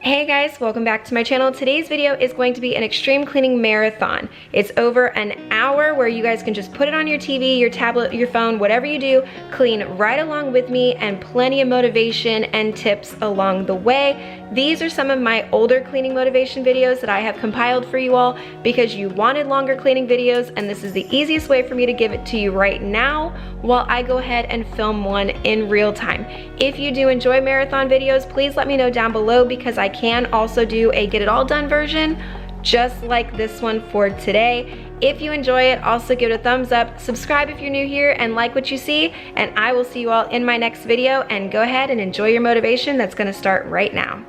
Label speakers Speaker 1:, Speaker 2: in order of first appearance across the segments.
Speaker 1: Hey guys, welcome back to my channel. Today's video is going to be an extreme cleaning marathon. It's over an hour where you guys can just put it on your TV, your tablet, your phone, whatever you do, clean right along with me, and plenty of motivation and tips along the way. These are some of my older cleaning motivation videos that I have compiled for you all because you wanted longer cleaning videos, and this is the easiest way for me to give it to you right now while I go ahead and film one in real time. If you do enjoy marathon videos, please let me know down below because I can also do a get it all done version just like this one for today. If you enjoy it, also give it a thumbs up, subscribe if you're new here, and like what you see, and I will see you all in my next video. And go ahead and enjoy your motivation that's going to start right now.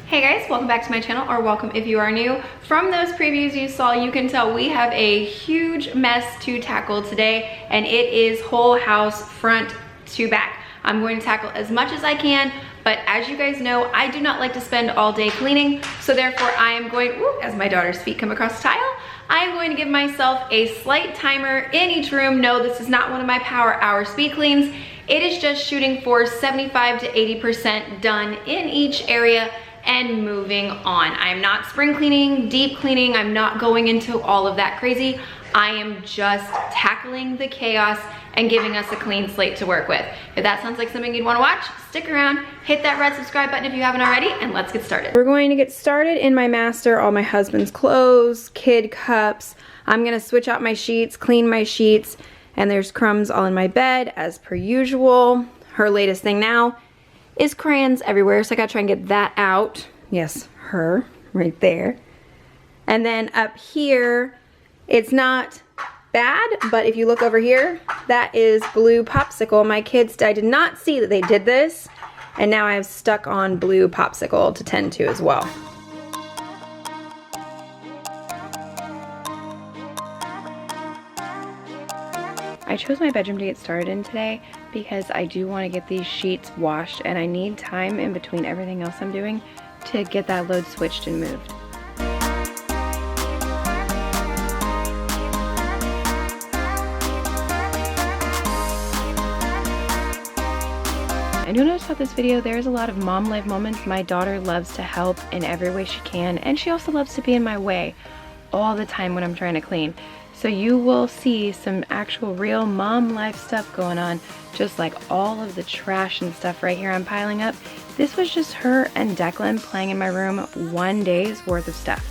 Speaker 1: Hey guys, welcome back to my channel, or welcome if you are new. From those previews you saw, you can tell we have a huge mess to tackle today, and it is whole house front to back. I'm going to tackle as much as I can, but as you guys know, I do not like to spend all day cleaning, so therefore I am going, as my daughter's feet come across the tile, I am going to give myself a slight timer in each room. No, this is not one of my power hour speed cleans. It is just shooting for 75 to 80% done in each area and moving on. I'm not spring cleaning, deep cleaning. I'm not going into all of that crazy. I am just tackling the chaos and giving us a clean slate to work with. If that sounds like something you'd want to watch, stick around, hit that red subscribe button if you haven't already, and let's get started. We're going to get started in my master, all my husband's clothes, kid cups. I'm gonna switch out my sheets, clean my sheets, and there's crumbs all in my bed as per usual. Her latest thing now is crayons everywhere, so I gotta try and get that out. Yes, her, right there. And then up here, it's not bad, but if you look over here, that is blue popsicle. My kids, I did not see that they did this, and now I have stuck on blue popsicle to tend to as well. I chose my bedroom to get started in today because I do want to get these sheets washed, and I need time in between everything else I'm doing to get that load switched and moved. And you'll notice about this video, there's a lot of mom life moments. My daughter loves to help in every way she can, and she also loves to be in my way all the time when I'm trying to clean. So you will see some actual real mom life stuff going on, just like all of the trash and stuff right here I'm piling up. This was just her and Declan playing in my room one day's worth of stuff.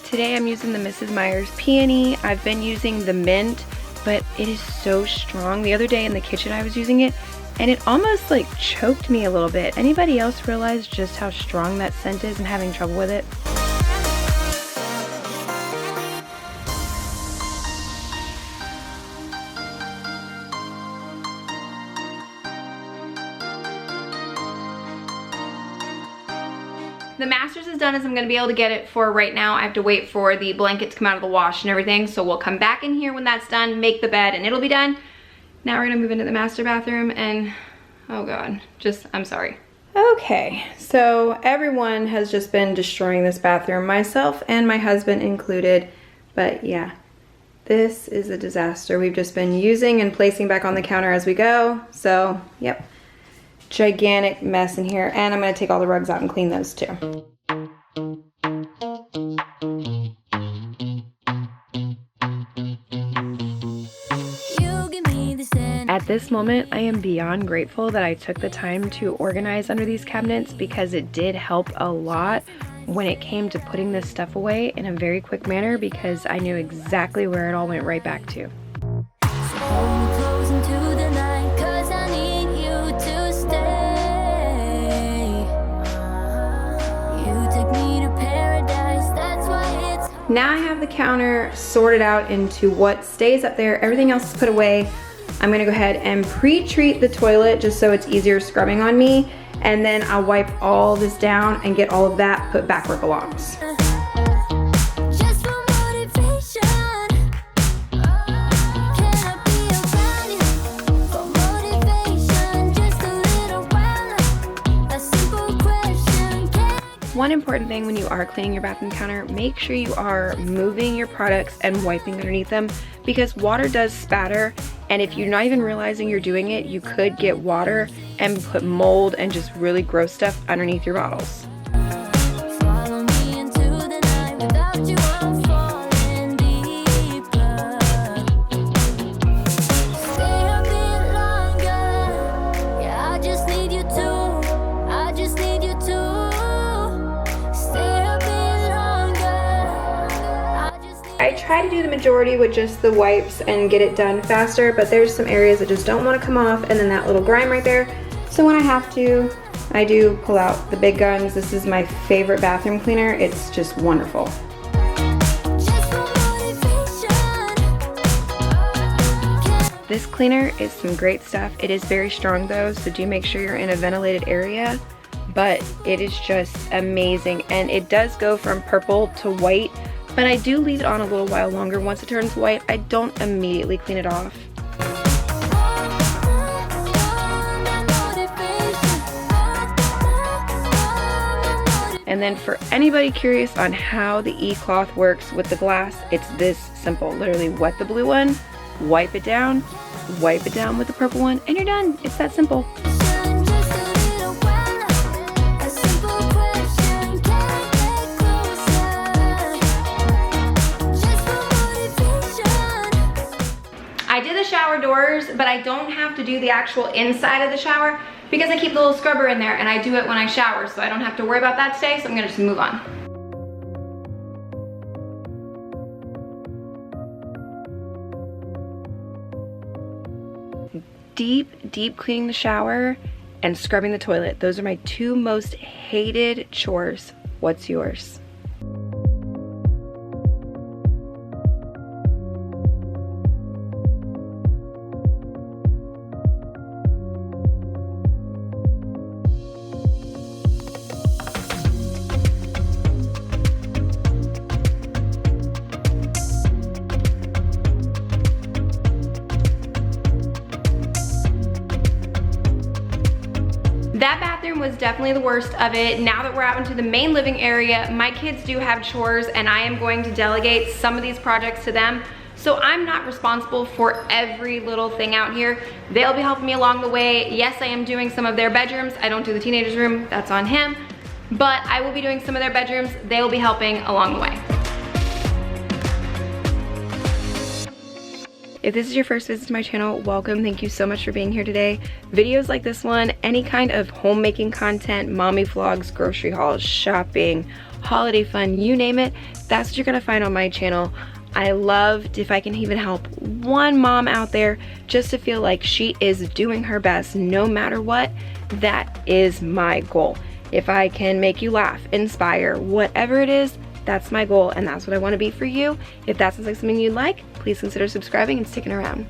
Speaker 1: Today I'm using the Mrs. Meyer's Peony. I've been using the mint, but it is so strong. The other day in the kitchen I was using it, and it almost like choked me a little bit. Anybody else realize just how strong that scent is and having trouble with it? The Masters is done as I'm gonna be able to get it for right now. I have to wait for the blanket to come out of the wash and everything, so we'll come back in here when that's done, make the bed, and it'll be done. Now we're gonna move into the master bathroom, and oh god, I'm sorry. Okay, so everyone has just been destroying this bathroom, myself and my husband included, but yeah, this is a disaster. We've just been using and placing back on the counter as we go, so yep. Gigantic mess in here, and I'm going to take all the rugs out and clean those too. At this moment, I am beyond grateful that I took the time to organize under these cabinets because it did help a lot when it came to putting this stuff away in a very quick manner because I knew exactly where it all went right back to. now I have the counter sorted out into what stays up there. Everything else is put away. I'm gonna go ahead and pre-treat the toilet just so it's easier scrubbing on me. And then I'll wipe all this down and get all of that put back where it belongs. One important thing when you are cleaning your bathroom counter, make sure you are moving your products and wiping underneath them, because water does spatter, and if you're not even realizing you're doing it, you could get water and put mold and just really gross stuff underneath your bottles. I try to do the majority with just the wipes and get it done faster, but there's some areas that just don't want to come off, and then that little grime right there. So when I have to, I do pull out the big guns. This is my favorite bathroom cleaner. It's just wonderful. This cleaner is some great stuff. It is very strong though, so do make sure you're in a ventilated area, but it is just amazing. And it does go from purple to white, but I do leave it on a little while longer. Once it turns white, I don't immediately clean it off. And then for anybody curious on how the e-cloth works with the glass, it's this simple. Literally wet the blue one, wipe it down with the purple one, and you're done. It's that simple. I did the shower doors, but I don't have to do the actual inside of the shower because I keep the little scrubber in there and I do it when I shower, so I don't have to worry about that today, so I'm gonna just move on. Deep cleaning the shower and scrubbing the toilet. Those are my two most hated chores. What's yours? That bathroom was definitely the worst of it. Now that we're out into the main living area, my kids do have chores and I am going to delegate some of these projects to them. So I'm not responsible for every little thing out here. They'll be helping me along the way. Yes, I am doing some of their bedrooms. I don't do the teenager's room, that's on him. But I will be doing some of their bedrooms. They will be helping along the way. If this is your first visit to my channel, welcome. Thank you so much for being here today. Videos like this one, any kind of homemaking content, mommy vlogs, grocery hauls, shopping, holiday fun, you name it, that's what you're gonna find on my channel. I loved if I can even help one mom out there just to feel like she is doing her best no matter what. That is my goal. If I can make you laugh, inspire, whatever it is, that's my goal, and that's what I want to be for you. If that sounds like something you'd like, please consider subscribing and sticking around.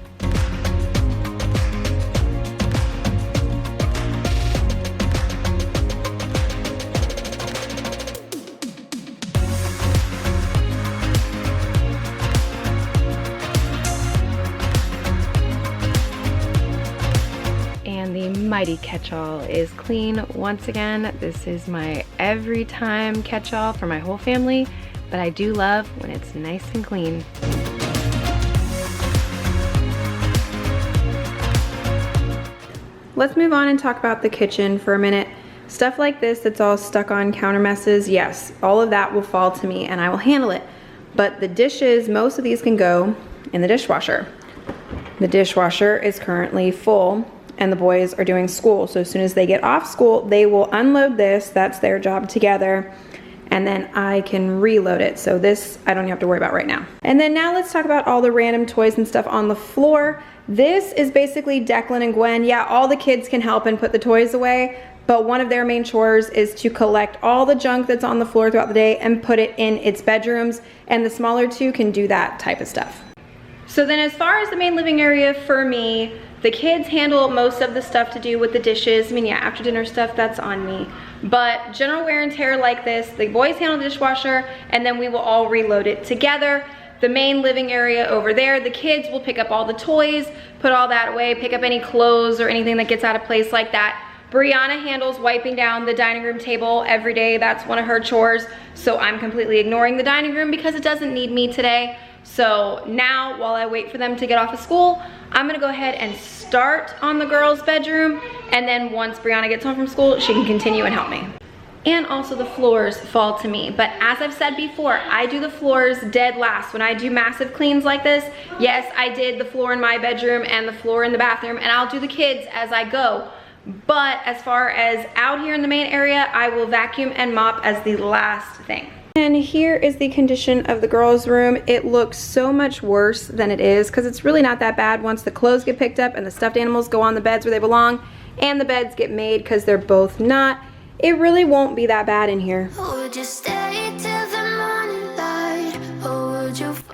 Speaker 1: And the mighty catch-all is clean once again. This is my every time catch-all for my whole family, but I do love when it's nice and clean. Let's move on and talk about the kitchen for a minute. Stuff like this that's all stuck on counter messes, yes, all of that will fall to me and I will handle it. But the dishes, most of these can go in the dishwasher. The dishwasher is currently full and the boys are doing school. So as soon as they get off school, they will unload this, that's their job together, and then I can reload it. So this, I don't have to worry about right now. And then now let's talk about all the random toys and stuff on the floor. This is basically Declan and Gwen. Yeah, all the kids can help and put the toys away, but one of their main chores is to collect all the junk that's on the floor throughout the day and put it in its bedrooms, and the smaller two can do that type of stuff. So then as far as the main living area for me, the kids handle most of the stuff to do with the dishes. I mean, yeah, after dinner stuff, that's on me. But general wear and tear like this, the boys handle the dishwasher, and then we will all reload it together. The main living area over there, the kids will pick up all the toys, put all that away, pick up any clothes or anything that gets out of place like that. Brianna handles wiping down the dining room table every day. That's one of her chores. So I'm completely ignoring the dining room because it doesn't need me today. So now, while I wait for them to get off of school, I'm gonna go ahead and start on the girls' bedroom, and then once Brianna gets home from school, she can continue and help me. And also the floors fall to me. But as I've said before, I do the floors dead last. When I do massive cleans like this, yes, I did the floor in my bedroom and the floor in the bathroom, and I'll do the kids as I go. But as far as out here in the main area, I will vacuum and mop as the last thing. And here is the condition of the girls' room. It looks so much worse than it is because it's really not that bad once the clothes get picked up and the stuffed animals go on the beds where they belong and the beds get made because they're both not. It really won't be that bad in here.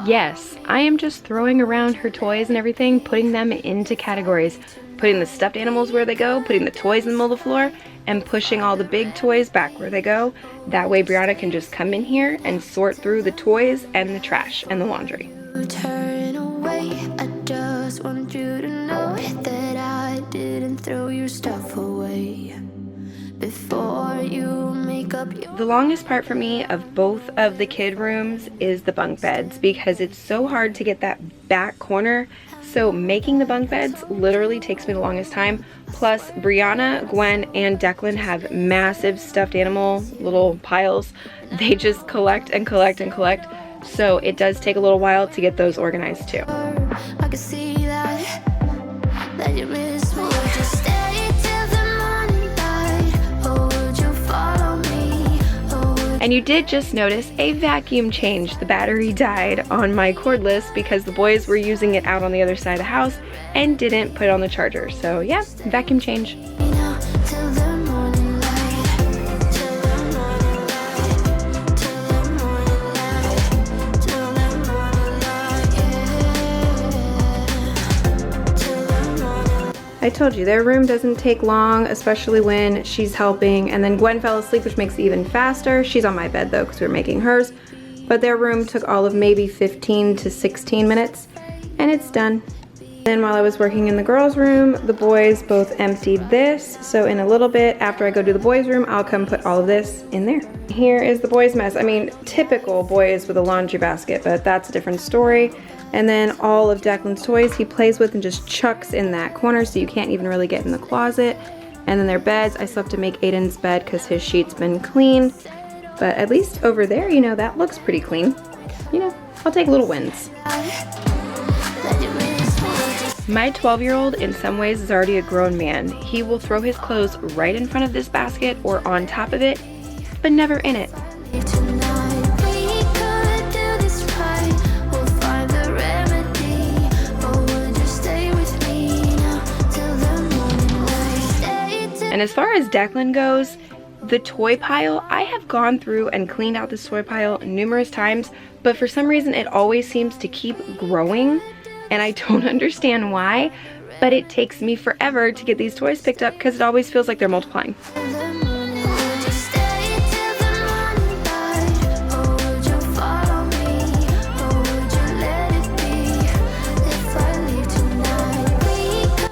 Speaker 1: Yes, I am just throwing around her toys and everything, putting them into categories. Putting the stuffed animals where they go, putting the toys in the middle of the floor, and pushing all the big toys back where they go. That way Brianna can just come in here and sort through the toys and the trash and the laundry. Turn away, I just want you to know that I didn't throw your stuff away before you make up your... The longest part for me of both of the kid rooms is the bunk beds because it's so hard to get that back corner. So making the bunk beds literally takes me the longest time. Plus Brianna, Gwen, and Declan have massive stuffed animal little piles. They just collect and collect and collect. So it does take a little while to get those organized too. I can see that you miss me. Just stay till the morning light. Oh, would you follow me? And you did just notice a vacuum change. The battery died on my cordless because the boys were using it out on the other side of the house and didn't put it on the charger. So yeah, vacuum change. I told you, their room doesn't take long, especially when she's helping. And then Gwen fell asleep, which makes it even faster. She's on my bed though, because we were making hers. But their room took all of maybe 15 to 16 minutes, and it's done. Then while I was working in the girls' room, the boys both emptied this. So in a little bit, after I go to the boys' room, I'll come put all of this in there. Here is the boys' mess. I mean, typical boys with a laundry basket, but that's a different story. And then all of Declan's toys he plays with and just chucks in that corner, so you can't even really get in the closet. And then their beds, I still have to make Aiden's bed because his sheet's been cleaned. But at least over there, you know, that looks pretty clean. You know, I'll take little wins. My 12-year-old in some ways is already a grown man. He will throw his clothes right in front of this basket or on top of it, but never in it. And as far as Declan goes, the toy pile, I have gone through and cleaned out this toy pile numerous times, but for some reason it always seems to keep growing, and I don't understand why, but it takes me forever to get these toys picked up because it always feels like they're multiplying.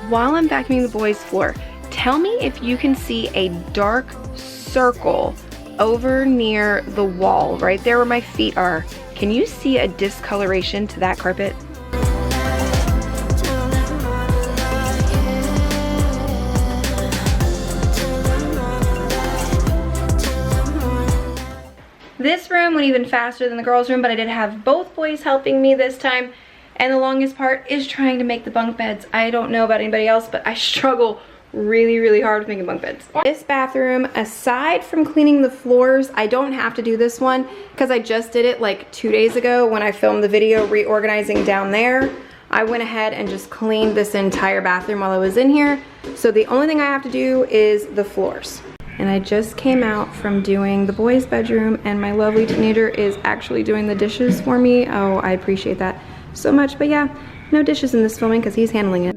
Speaker 1: While I'm vacuuming the boys' floor, tell me if you can see a dark circle over near the wall, right there where my feet are. Can you see a discoloration to that carpet? This room went even faster than the girls' room, but I did have both boys helping me this time. And the longest part is trying to make the bunk beds. I don't know about anybody else, but I struggle really hard with making bunk beds. This bathroom, aside from cleaning the floors, I don't have to do this one because I just did it like 2 days ago when I filmed the video reorganizing down there. I went ahead and just cleaned this entire bathroom while I was in here. So the only thing I have to do is the floors. And I just came out from doing the boys' bedroom, and my lovely teenager is actually doing the dishes for me. Oh, I appreciate that so much. But yeah, no dishes in this filming because he's handling it.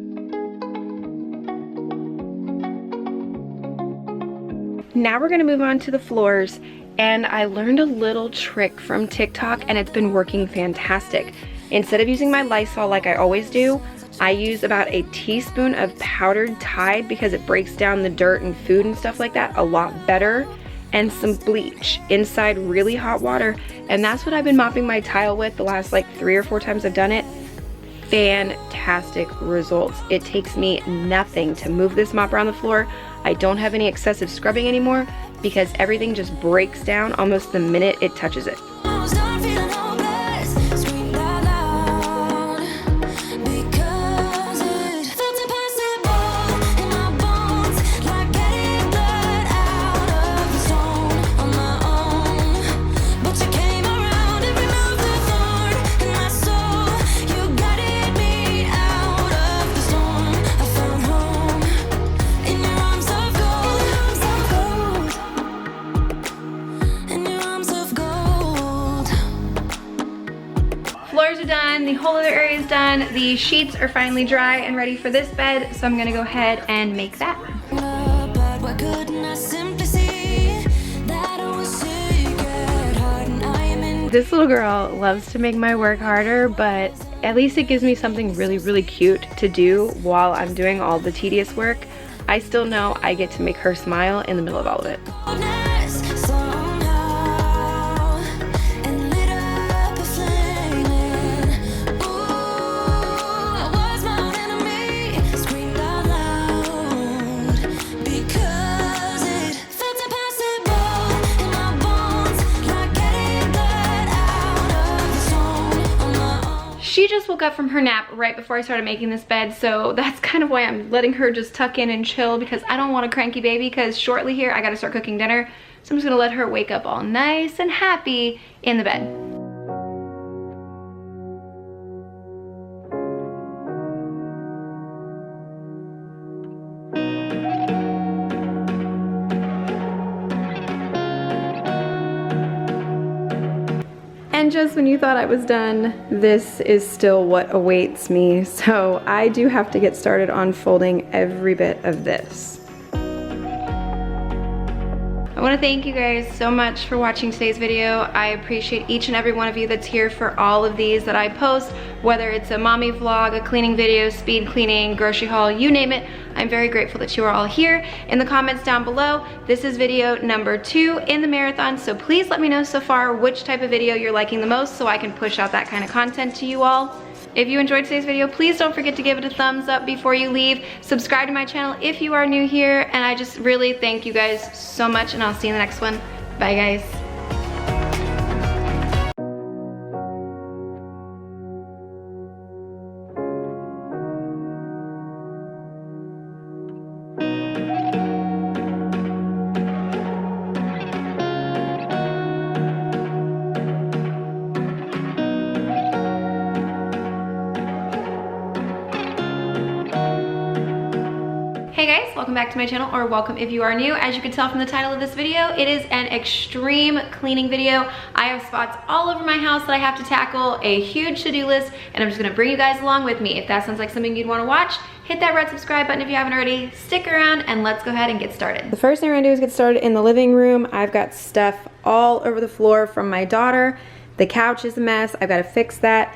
Speaker 1: Now we're gonna move on to the floors, and I learned a little trick from TikTok and it's been working fantastic. Instead of using my Lysol like I always do, I use about a teaspoon of powdered Tide because it breaks down the dirt and food and stuff like that a lot better, and some bleach inside really hot water, and that's what I've been mopping my tile with the last like 3 or 4 times I've done it. Fantastic results. It takes me nothing to move this mop around the floor. I don't have any excessive scrubbing anymore because everything just breaks down almost the minute it touches it. Floors are done, the whole other area is done, the sheets are finally dry and ready for this bed, so I'm gonna go ahead and make that. This little girl loves to make my work harder, but at least it gives me something really, really cute to do while I'm doing all the tedious work. I still know I get to make her smile in the middle of all of it. She just woke up from her nap right before I started making this bed, so that's kind of why I'm letting her just tuck in and chill, because I don't want a cranky baby, because shortly here I gotta start cooking dinner. So I'm just gonna let her wake up all nice and happy in the bed. And just when you thought I was done, this is still what awaits me. So I do have to get started on folding every bit of this. I want to thank you guys so much for watching today's video. I appreciate each and every one of you that's here for all of these that I post, whether it's a mommy vlog, a cleaning video, speed cleaning, grocery haul, you name it. I'm very grateful that you are all here. In the comments down below, this is video number 2 in the marathon, so please let me know so far which type of video you're liking the most so I can push out that kind of content to you all. If you enjoyed today's video, please don't forget to give it a thumbs up before you leave. Subscribe to my channel if you are new here, and I just really thank you guys so much, and I'll see you in the next one. Bye guys. Hey guys, welcome back to my channel, or welcome if you are new. As you can tell from the title of this video, it is an extreme cleaning video. I have spots all over my house that I have to tackle, a huge to-do list, and I'm just gonna bring you guys along with me. If that sounds like something you'd wanna watch, hit that red subscribe button if you haven't already. Stick around and let's go ahead and get started. The first thing we're gonna do is get started in the living room. I've got stuff all over the floor from my daughter. The couch is a mess, I've gotta fix that.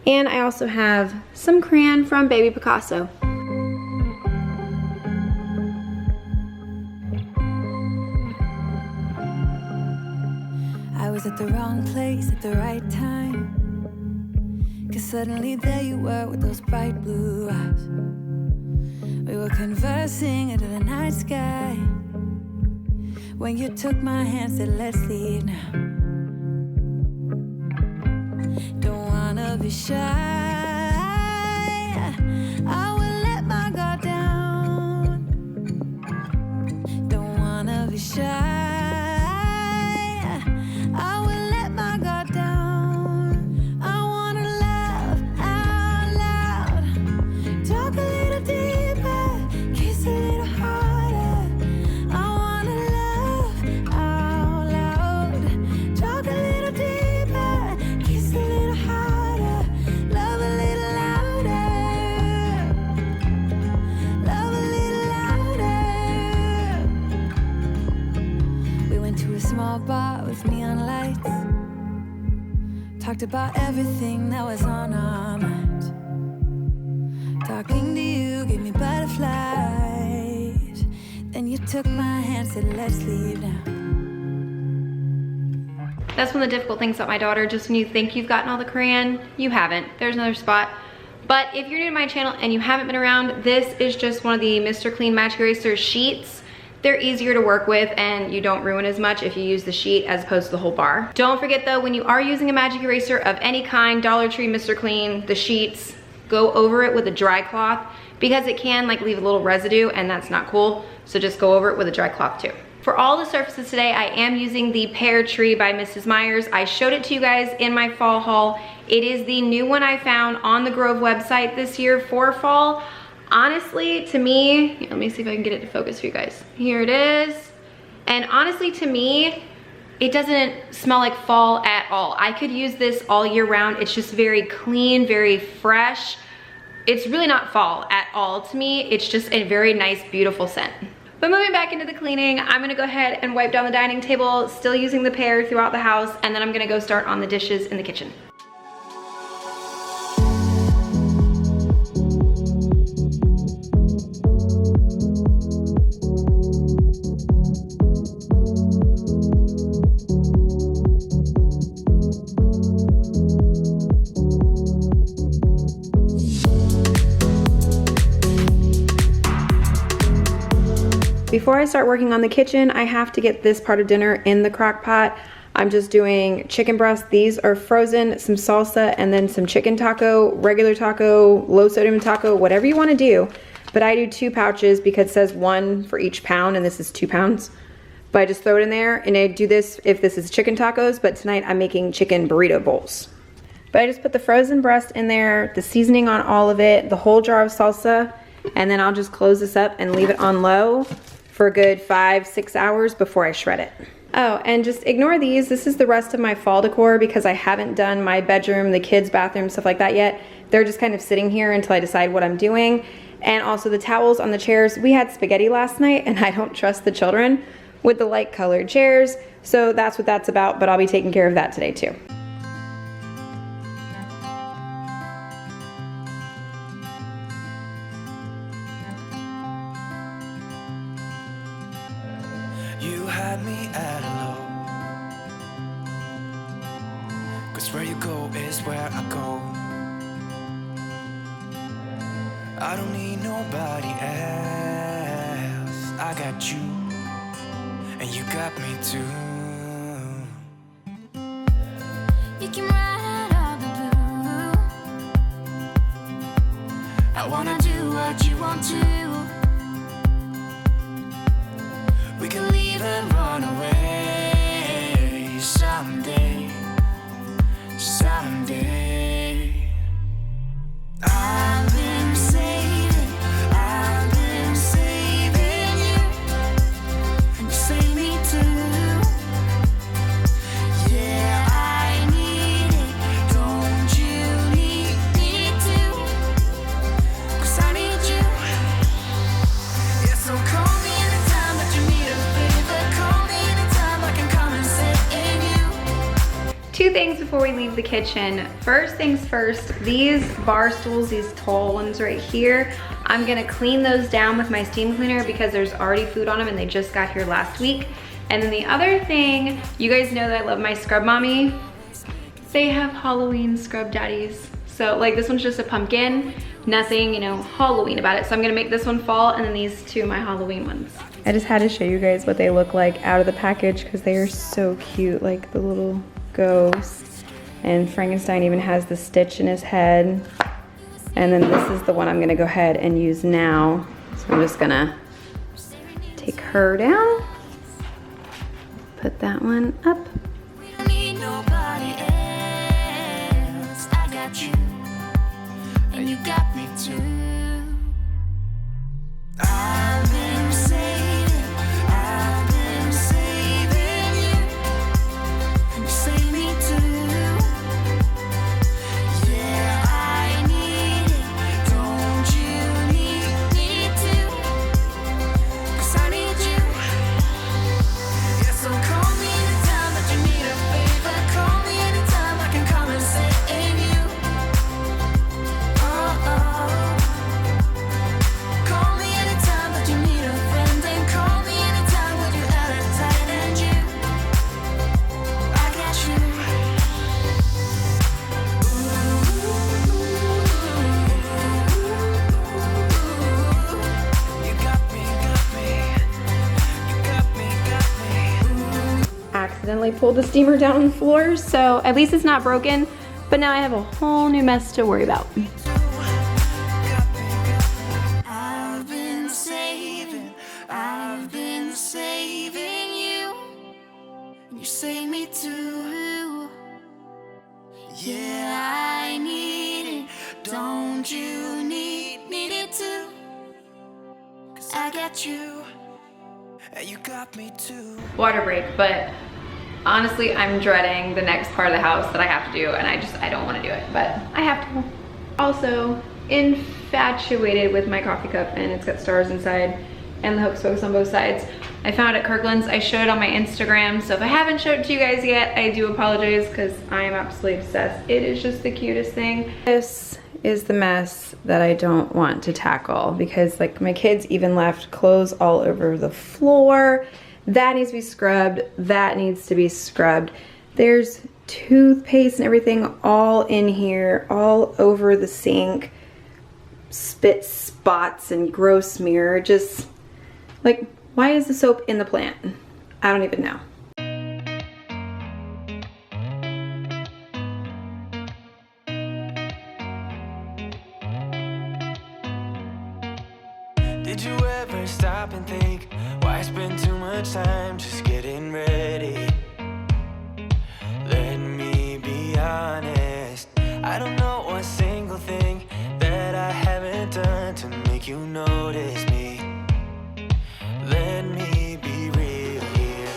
Speaker 1: And I also have some crayon from Baby Picasso.
Speaker 2: I was at the wrong place at the right time, 'cause suddenly there you were with those bright blue eyes. We were conversing under the night sky, when you took my hand, said let's leave now. Don't wanna be shy, I will let my guard down. Don't wanna be shy, I will let my guard down. I wanna laugh out loud. Talked about everything that was on our minds. Talking to you gave me butterflies. Then you took my hand, said let's leave now.
Speaker 1: That's one of the difficult things about my daughter. Just when you think you've gotten all the crayon, you haven't. There's another spot. But if you're new to my channel and you haven't been around, this is just one of the Mr. Clean Magic Eraser sheets. They're easier to work with and you don't ruin as much if you use the sheet as opposed to the whole bar. Don't forget though, when you are using a magic eraser of any kind, Dollar Tree, Mr. Clean, the sheets, go over it with a dry cloth because it can like leave a little residue and that's not cool. So just go over it with a dry cloth too. For all the surfaces today, I am using the Pear Tree by Mrs. Meyer's. I showed it to you guys in my fall haul. It is the new one I found on the Grove website this year for fall. Honestly, to me, let me see if I can get it to focus for you guys. Here it is. And honestly, to me, it doesn't smell like fall at all. I could use this all year round. It's just very clean, very fresh. It's really not fall at all to me. It's just a very nice, beautiful scent. But moving back into the cleaning, I'm gonna go ahead and wipe down the dining table, still using the Pear throughout the house, and then I'm gonna go start on the dishes in the kitchen. Before I start working on the kitchen, I have to get this part of dinner in the crock pot. I'm just doing chicken breasts. These are frozen, some salsa, and then some chicken taco, regular taco, low sodium taco, whatever you want to do. But I do 2 pouches because it says 1 for each pound, and this is 2 pounds. But I just throw it in there, and I do this if this is chicken tacos, but tonight I'm making chicken burrito bowls. But I just put the frozen breast in there, the seasoning on all of it, the whole jar of salsa, and then I'll just close this up and leave it on low for a good 5-6 hours before I shred it. Oh, and just ignore these. This is the rest of my fall decor because I haven't done my bedroom, the kids' bathroom, stuff like that yet. They're just kind of sitting here until I decide what I'm doing. And also the towels on the chairs. We had spaghetti last night and I don't trust the children with the light colored chairs. So that's what that's about, but I'll be taking care of that today too.
Speaker 2: You had me at hello, 'cause where you go is where I go. I don't need nobody else. I got you, and you got me too. You can ride all the blue. I wanna do what you want to. We can leave and run away someday, someday. I've been saving you, and you save me too. Yeah, I need it, don't you need me too? 'Cause I need you. Yeah, so call me anytime that you need a favor. Call me anytime I can come and sit in you.
Speaker 1: 2 things before we leave the kitchen. First things first, these bar stools, these tall ones right here, I'm gonna clean those down with my steam cleaner because there's already food on them and they just got here last week. And then the other thing, you guys know that I love my Scrub Mommy. They have Halloween Scrub Daddies. So like this one's just a pumpkin, nothing, you know, Halloween about it. So I'm gonna make this one fall and then these 2 my Halloween ones. I just had to show you guys what they look like out of the package because they are so cute, like the little ghost. And Frankenstein even has the stitch in his head. And then this is the one I'm gonna go ahead and use now. So I'm just gonna take her down, put that one up.
Speaker 2: We need nobody else. I got you, and you got me too. I've been saving you, and you save me too. Yeah, I need it, don't you need me too? 'Cause I need you. Yeah, so call me anytime that you need a favor. Call me anytime I can come and
Speaker 1: accidentally pulled the steamer down on the floor, so at least it's not broken, but now I have a whole new mess to worry about.
Speaker 2: I've been saving you. You save me too. Yeah, I need it. Don't you need it too? 'Cause I got you. And you got me too.
Speaker 1: Water break, but honestly, I'm dreading the next part of the house that I have to do, and I don't want to do it, but I have to. Also, infatuated with my coffee cup, and it's got stars inside and the hooks focus on both sides. I found it at Kirkland's. I showed it on my Instagram, so if I haven't showed it to you guys yet, I do apologize because I am absolutely obsessed. It is just the cutest thing. This is the mess that I don't want to tackle because like my kids even left clothes all over the floor. That needs to be scrubbed. That needs to be scrubbed. There's toothpaste and everything all in here, all over the sink. Spit spots and gross smear. Just like, why is the soap in the plant? I don't even know.
Speaker 2: Did you ever stop and think, why spend too much time just getting ready? Let me be honest, I don't know a single thing that I haven't done to make you notice me. Let me be real here.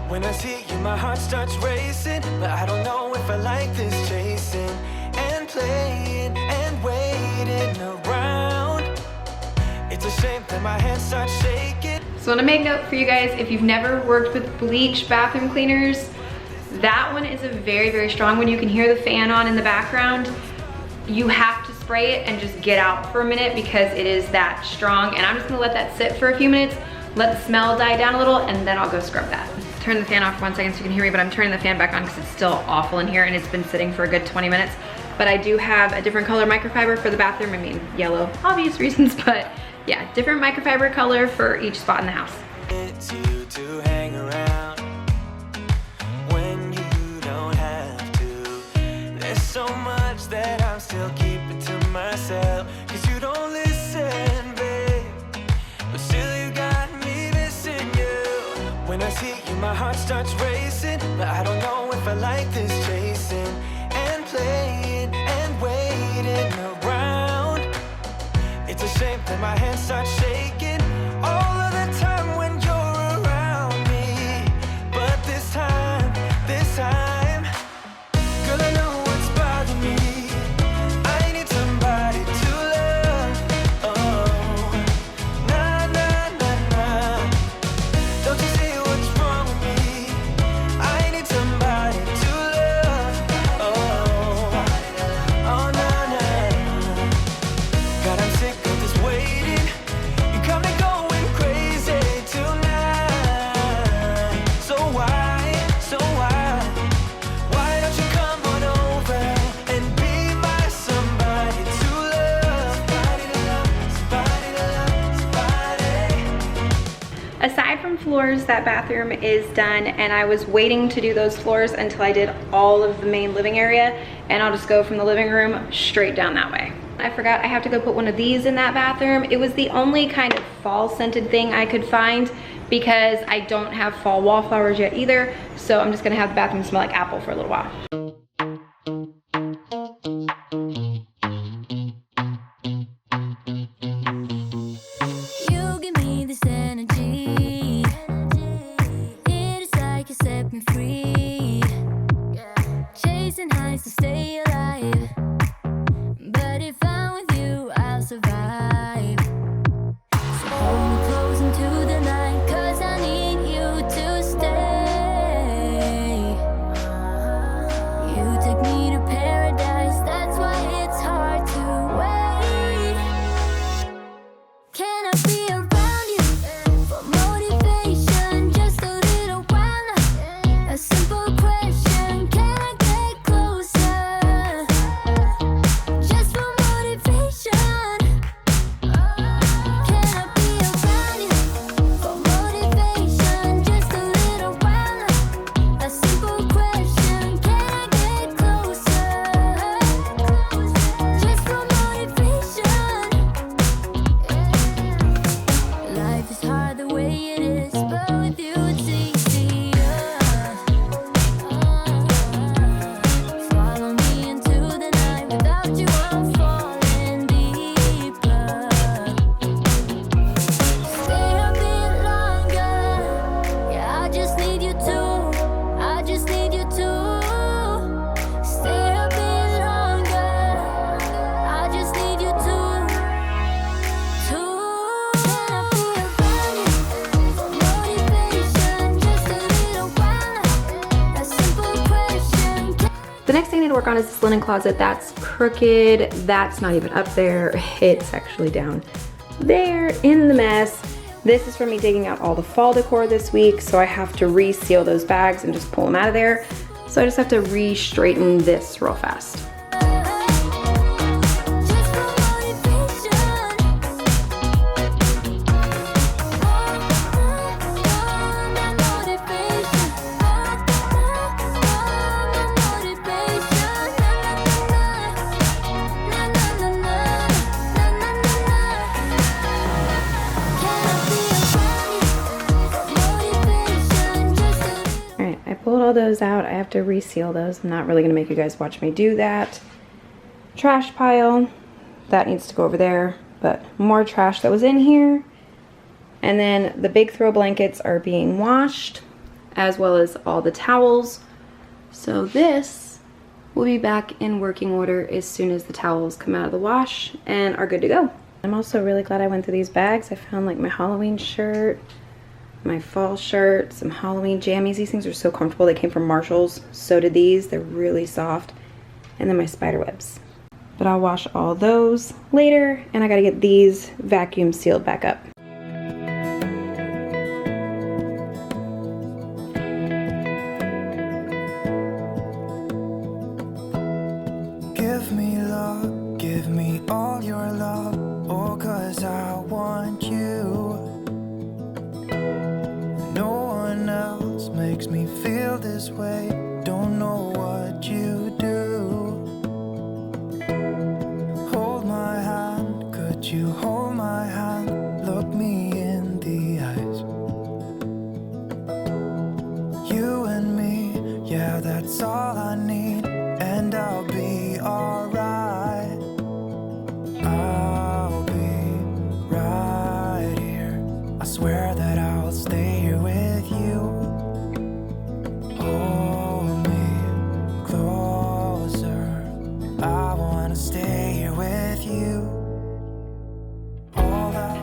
Speaker 2: When I see you, my heart starts racing, but I don't know if I like this chasing and playing and waiting around. It's a shame that my hands start shaking.
Speaker 1: So I want to make note for you guys, if you've never worked with bleach bathroom cleaners, that one is a very, very strong one. You can hear the fan on in the background. You have to spray it and just get out for a minute because it is that strong. And I'm just gonna let that sit for a few minutes, let the smell die down a little, and then I'll go scrub that. Turn the fan off for 1 second so you can hear me, but I'm turning the fan back on because it's still awful in here and it's been sitting for a good 20 minutes. But I do have a different color microfiber for the bathroom. I mean, yellow, obvious reasons, but yeah, different microfiber color for each spot in the house.
Speaker 2: It's you to hang around when you don't have to. There's so much that I'm still keeping to myself, 'cause you don't listen, babe. But still you got me missing you. When I see you, my heart starts racing, but I don't know if I like this chasing and playing and waiting around. It's a shame that my hands start shaking all of the time when you're around me. But this time, girl, I know what's bothering me. I need somebody to love. Oh, nah, nah, nah, nah. Don't you see what's wrong with me? I need somebody to love. Oh, oh, nah, nah. God, I'm sick of this waiting. You got me going crazy tonight. So why don't you come on over and be my somebody to love? Somebody to love, somebody.
Speaker 1: Aside from floors, that bathroom is done, and I was waiting to do those floors until I did all of the main living area, and I'll just go from the living room straight down that way. I forgot I have to go put one of these in that bathroom. It was the only kind of fall scented thing I could find because I don't have fall wallflowers yet either, so I'm just gonna have the bathroom smell like apple for a little while.
Speaker 2: You give me this energy. It is like you set me free. Chasing highs to stay alive. But if I'm with you, I'll survive. So hold me close into the night, 'cause I need you to stay.
Speaker 1: work on is this linen closet. That's crooked. That's not even up there. It's actually down there in the mess. This is from me digging out all the fall decor this week, so I have to reseal those bags and just pull them out of there. So I just have to re-straighten this real fast. Pulled all those out. I have to reseal those. I'm not really gonna make you guys watch me do that. Trash pile, that needs to go over there, but more trash that was in here. And then the big throw blankets are being washed, as well as all the towels. So this will be back in working order as soon as the towels come out of the wash and are good to go. I'm also really glad I went through these bags. I found like my Halloween shirt, my fall shirt, some Halloween jammies. These things are so comfortable. They came from Marshall's. So did these. They're really soft. And then my spider webs. But I'll wash all those later, and I gotta get these vacuum sealed back up.
Speaker 2: Give me love, give me all your love, oh, 'cause I want you. Makes me feel this way, don't know what you do. Hold my hand, could you hold my hand, look me in the eyes. You and me, yeah, that's all I need, and I'll be alright. I'll be right here, I swear that I'll stay here with you. Hold me closer, I wanna stay here with you.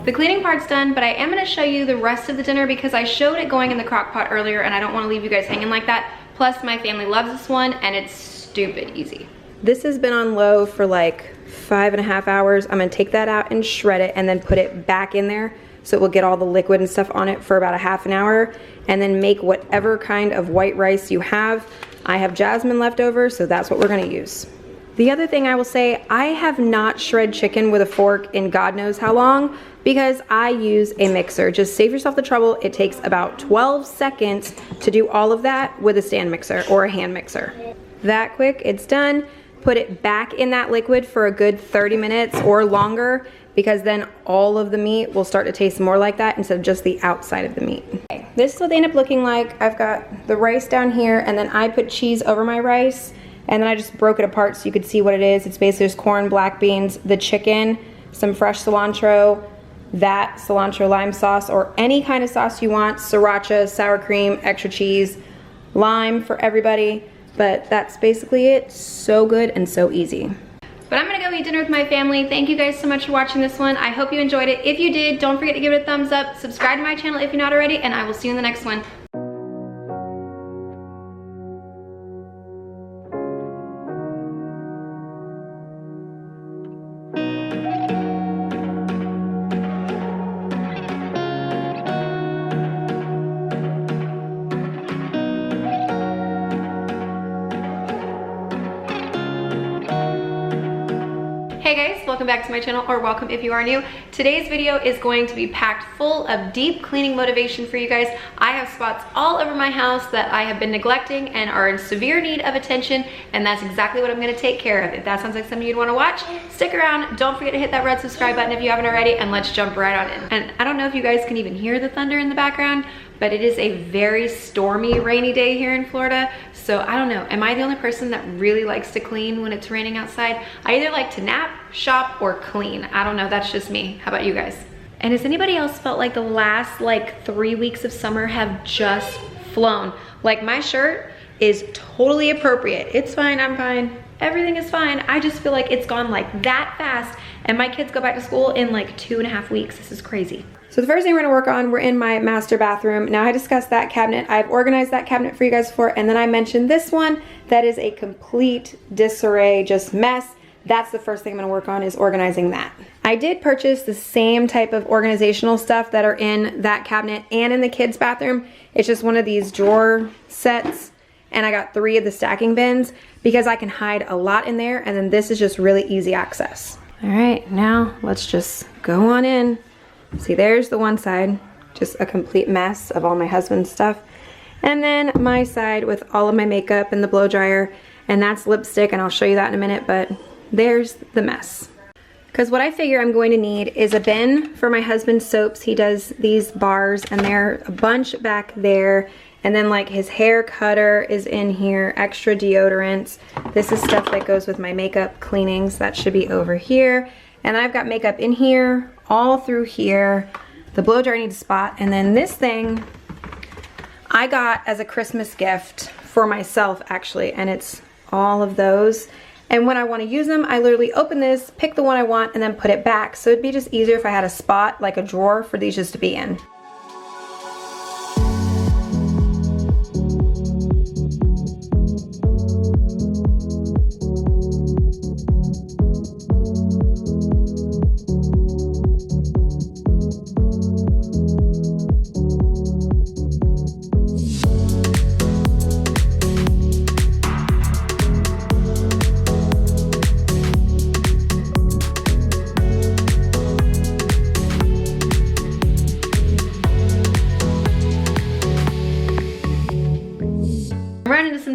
Speaker 1: The cleaning part's done, but I am gonna show you the rest of the dinner because I showed it going in the crock pot earlier and I don't wanna leave you guys hanging like that. Plus my family loves this one and it's stupid easy. This has been on low for like 5.5 hours. I'm gonna take that out and shred it and then put it back in there so it will get all the liquid and stuff on it for about a half an hour, and then make whatever kind of white rice you have. I have jasmine left over, so that's what we're gonna use. The other thing I will say, I have not shred chicken with a fork in God knows how long because I use a mixer. Just save yourself the trouble. It takes about 12 seconds to do all of that with a stand mixer or a hand mixer. That quick, it's done. Put it back in that liquid for a good 30 minutes or longer, because then all of the meat will start to taste more like that instead of just the outside of the meat. Okay, this is what they end up looking like. I've got the rice down here, and then I put cheese over my rice, and then I just broke it apart so you could see what it is. It's basically just corn, black beans, the chicken, some fresh cilantro, that cilantro lime sauce, or any kind of sauce you want, sriracha, sour cream, extra cheese, lime for everybody. But that's basically it. So good and so easy. But I'm gonna go eat dinner with my family. Thank you guys so much for watching this one. I hope you enjoyed it. If you did, don't forget to give it a thumbs up. Subscribe to my channel if you're not already, and I will see you in the next one. Hey guys, welcome back to my channel, or welcome if you are new. Today's video is going to be packed full of deep cleaning motivation for you guys. I have spots all over my house that I have been neglecting and are in severe need of attention, and that's exactly what I'm gonna take care of. If that sounds like something you'd wanna watch, stick around. Don't forget to hit that red subscribe button if you haven't already, and let's jump right on in. And I don't know if you guys can even hear the thunder in the background, but it is a very stormy, rainy day here in Florida. So I don't know, am I the only person that really likes to clean when it's raining outside? I either like to nap, shop, or clean. I don't know, that's just me. How about you guys? And has anybody else felt like the last 3 weeks of summer have just flown? Like, my shirt is totally appropriate. It's fine, I'm fine. Everything is fine. I just feel like it's gone like that fast, and my kids go back to school in like 2.5 weeks. This is crazy. So the first thing we're gonna work on, we're in my master bathroom. Now I discussed that cabinet. I've organized that cabinet for you guys before, and then I mentioned this one that is a complete disarray, just mess. That's the first thing I'm gonna work on, is organizing that. I did purchase the same type of organizational stuff that are in that cabinet and in the kids' bathroom. It's just one of these drawer sets, and I got 3 of the stacking bins because I can hide a lot in there, and then this is just really easy access. All right, now let's just go on in. See, there's the one side, just a complete mess of all my husband's stuff. And then my side with all of my makeup and the blow dryer, and that's lipstick, and I'll show you that in a minute, but there's the mess. Because what I figure I'm going to need is a bin for my husband's soaps. He does these bars, and they're a bunch back there. And then like his hair cutter is in here, extra deodorants. This is stuff that goes with my makeup cleanings. That should be over here. And I've got makeup in here, all through here. The blow dryer needs a spot. And then this thing I got as a Christmas gift for myself, actually. And it's all of those. And when I want to use them, I literally open this, pick the one I want, and then put it back. So it'd be just easier if I had a spot, like a drawer, for these just to be in.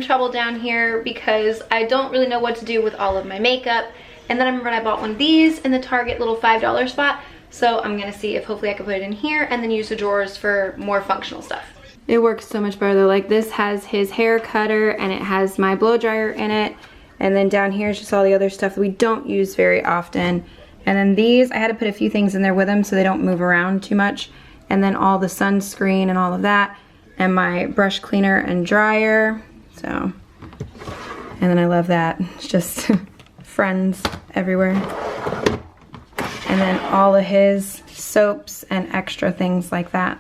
Speaker 1: Trouble down here because I don't really know what to do with all of my makeup, and then I remember I bought one of these in the Target little $5 spot, so I'm gonna see if hopefully I can put it in here and then use the drawers for more functional stuff. It works so much better though. Like, this has his hair cutter and it has my blow dryer in it, and then down here is just all the other stuff that we don't use very often. And then these, I had to put a few things in there with them so they don't move around too much, and then all the sunscreen and all of that, and my brush cleaner and dryer. So, and then I love that. It's just friends everywhere. And then all of his soaps and extra things like that.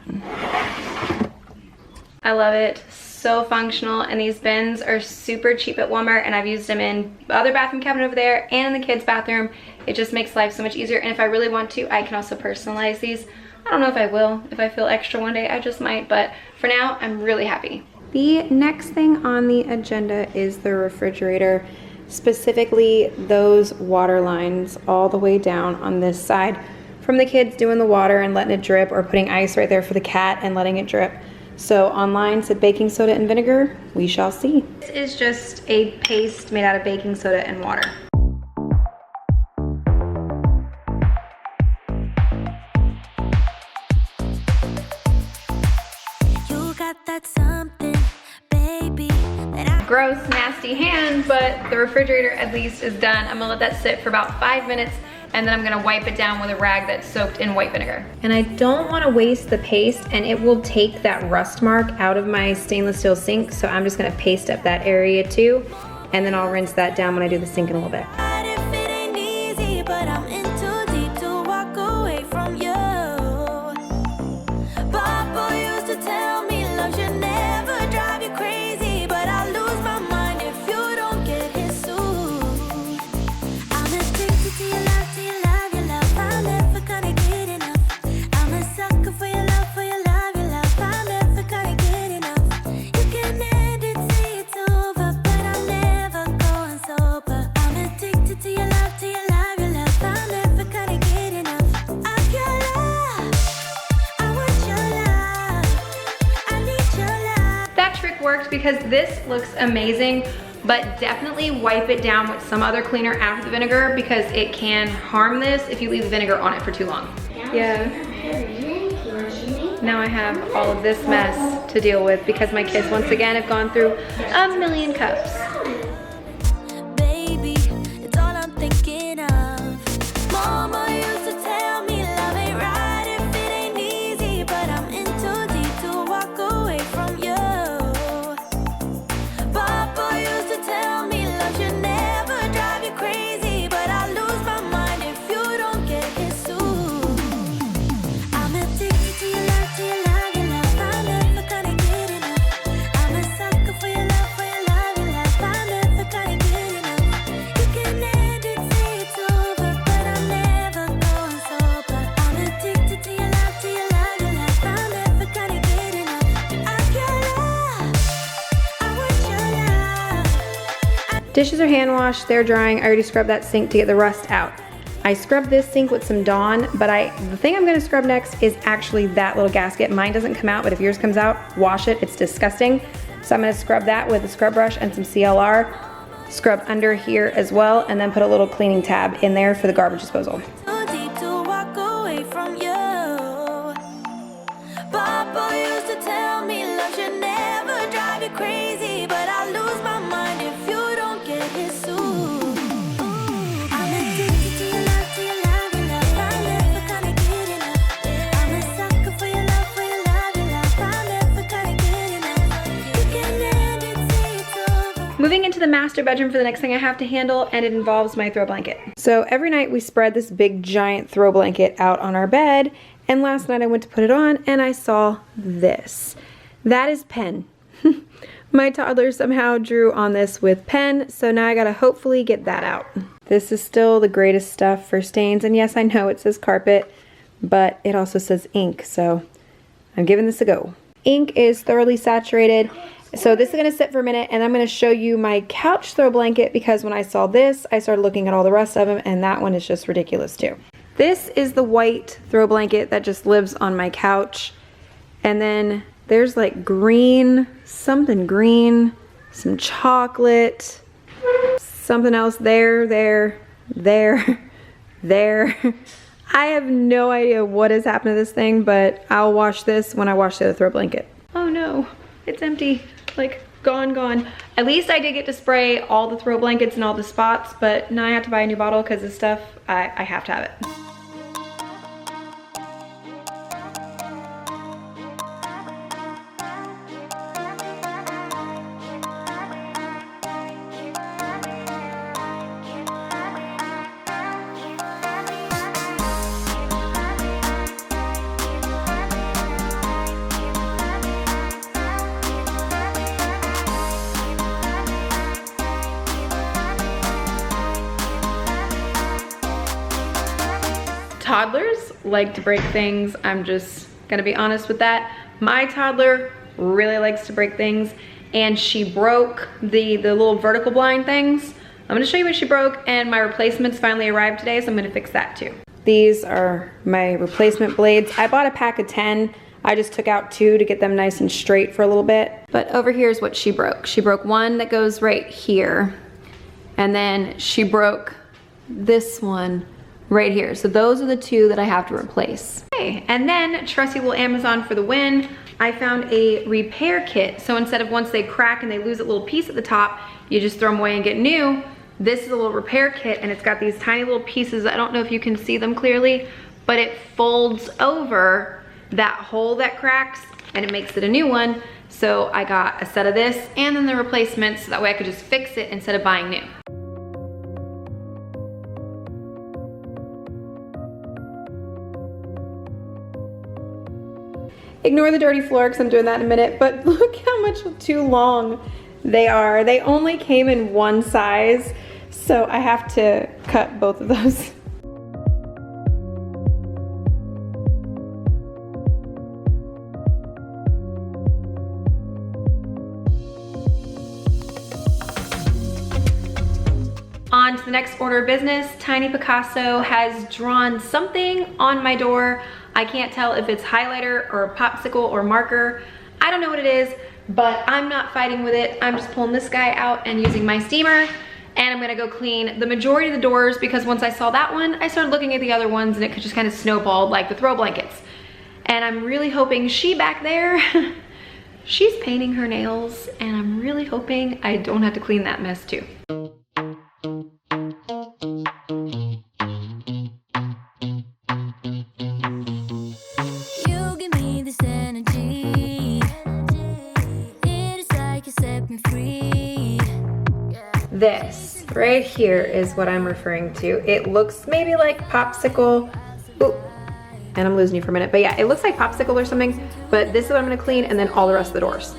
Speaker 1: I love it. So functional, and these bins are super cheap at Walmart, and I've used them in the other bathroom cabinet over there and in the kids' bathroom. It just makes life so much easier, and if I really want to, I can also personalize these. I don't know if I will. If I feel extra one day, I just might, but for now, I'm really happy. The next thing on the agenda is the refrigerator, specifically those water lines all the way down on this side from the kids doing the water and letting it drip, or putting ice right there for the cat and letting it drip. So online said baking soda and vinegar. We shall see. This is just a paste made out of baking soda and water.
Speaker 2: You got that something, baby, that I...
Speaker 1: Gross, nasty hand, but the refrigerator at least is done. I'm gonna let that sit for about 5 minutes, and then I'm gonna wipe it down with a rag that's soaked in white vinegar. And I don't wanna waste the paste, and it will take that rust mark out of my stainless steel sink, so I'm just gonna paste up that area too, and then I'll rinse that down when I do the sink in a little bit. Works because this looks amazing, but definitely wipe it down with some other cleaner after the vinegar, because it can harm this if you leave the vinegar on it for too long. Yeah. Now I have all of this mess to deal with because my kids once again have gone through a million cups.
Speaker 2: Baby, it's all I'm thinking of. Mama used to tell me love ain't right if it ain't easy, but I'm in too deep to walk away from you.
Speaker 1: Dishes are hand washed, they're drying. I already scrubbed that sink to get the rust out. I scrubbed this sink with some Dawn, but the thing I'm gonna scrub next is actually that little gasket. Mine doesn't come out, but if yours comes out, wash it, it's disgusting. So I'm gonna scrub that with a scrub brush and some CLR, scrub under here as well, and then put a little cleaning tab in there for the garbage disposal. Moving into the master bedroom for the next thing I have to handle, and it involves my throw blanket. So every night we spread this big giant throw blanket out on our bed, and last night I went to put it on and I saw this. That is pen. My toddler somehow drew on this with pen, so now I gotta hopefully get that out. This is still the greatest stuff for stains, and yes, I know it says carpet, but it also says ink, so I'm giving this a go. Ink is thoroughly saturated. So this is gonna sit for a minute, and I'm gonna show you my couch throw blanket, because when I saw this, I started looking at all the rest of them, and that one is just ridiculous too. This is the white throw blanket that just lives on my couch. And then there's like green, something green, some chocolate, something else there. I have no idea what has happened to this thing, but I'll wash this when I wash the other throw blanket. Oh no, it's empty. Like gone. At least I did get to spray all the throw blankets in all the spots, but now I have to buy a new bottle because this stuff, I have to have it. Toddlers like to break things. I'm just gonna be honest with that. My toddler really likes to break things, and she broke the little vertical blind things. I'm gonna show you what she broke, and my replacements finally arrived today, so I'm gonna fix that too. These are my replacement blades. I bought a pack of 10. I just took out 2 to get them nice and straight for a little bit. But over here is what she broke. She broke one that goes right here, and then she broke this one right here. So those are the 2 that I have to replace. Okay, and then trusty little Amazon for the win. I found a repair kit. So instead of once they crack and they lose a little piece at the top, you just throw them away and get new. This is a little repair kit, and it's got these tiny little pieces. I don't know if you can see them clearly, but it folds over that hole that cracks and it makes it a new one. So I got a set of this and then the replacements, so that way I could just fix it instead of buying new. Ignore the dirty floor because I'm doing that in a minute, but look how much too long they are. They only came in one size, so I have to cut both of those. On to the next order of business. Tiny Picasso has drawn something on my door. I can't tell if it's highlighter or a popsicle or marker. I don't know what it is, but I'm not fighting with it. I'm just pulling this guy out and using my steamer, and I'm gonna go clean the majority of the doors, because once I saw that one, I started looking at the other ones and it could just kind of snowballed like the throw blankets. And I'm really hoping she back there, she's painting her nails, and I'm really hoping I don't have to clean that mess too. This right here is what I'm referring to. It looks maybe like popsicle. Ooh, and I'm losing you for a minute. But yeah, it looks like popsicle or something. But this is what I'm gonna clean, and then all the rest of the doors.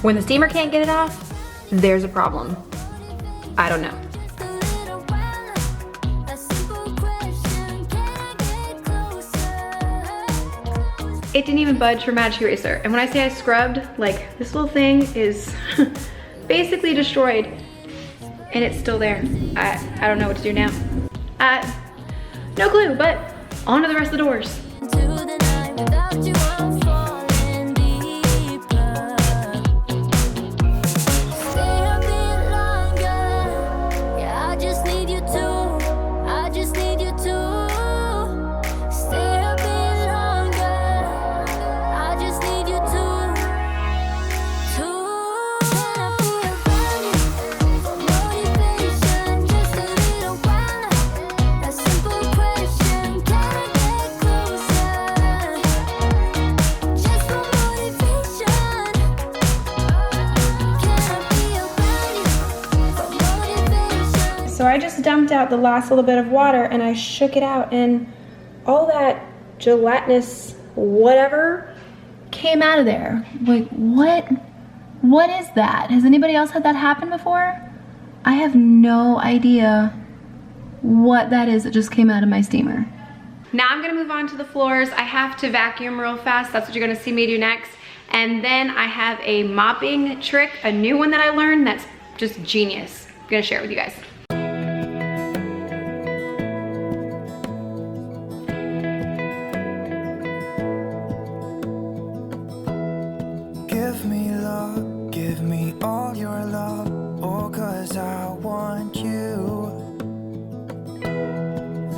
Speaker 1: When the steamer can't get it off, there's a problem. I don't know. It didn't even budge for Magic Eraser. And when I say I scrubbed, like this little thing is basically destroyed and it's still there. I don't know what to do now. No clue, but on to the rest of the doors. So I just dumped out the last little bit of water and I shook it out and all that gelatinous whatever came out of there. Like, what is that? Has anybody else had that happen before? I have no idea what that is that just came out of my steamer. Now I'm gonna move on to the floors. I have to vacuum real fast. That's what you're gonna see me do next. And then I have a mopping trick, a new one that I learned that's just genius. I'm gonna share it with you guys.
Speaker 2: Give me all your love, oh, 'cause I want you.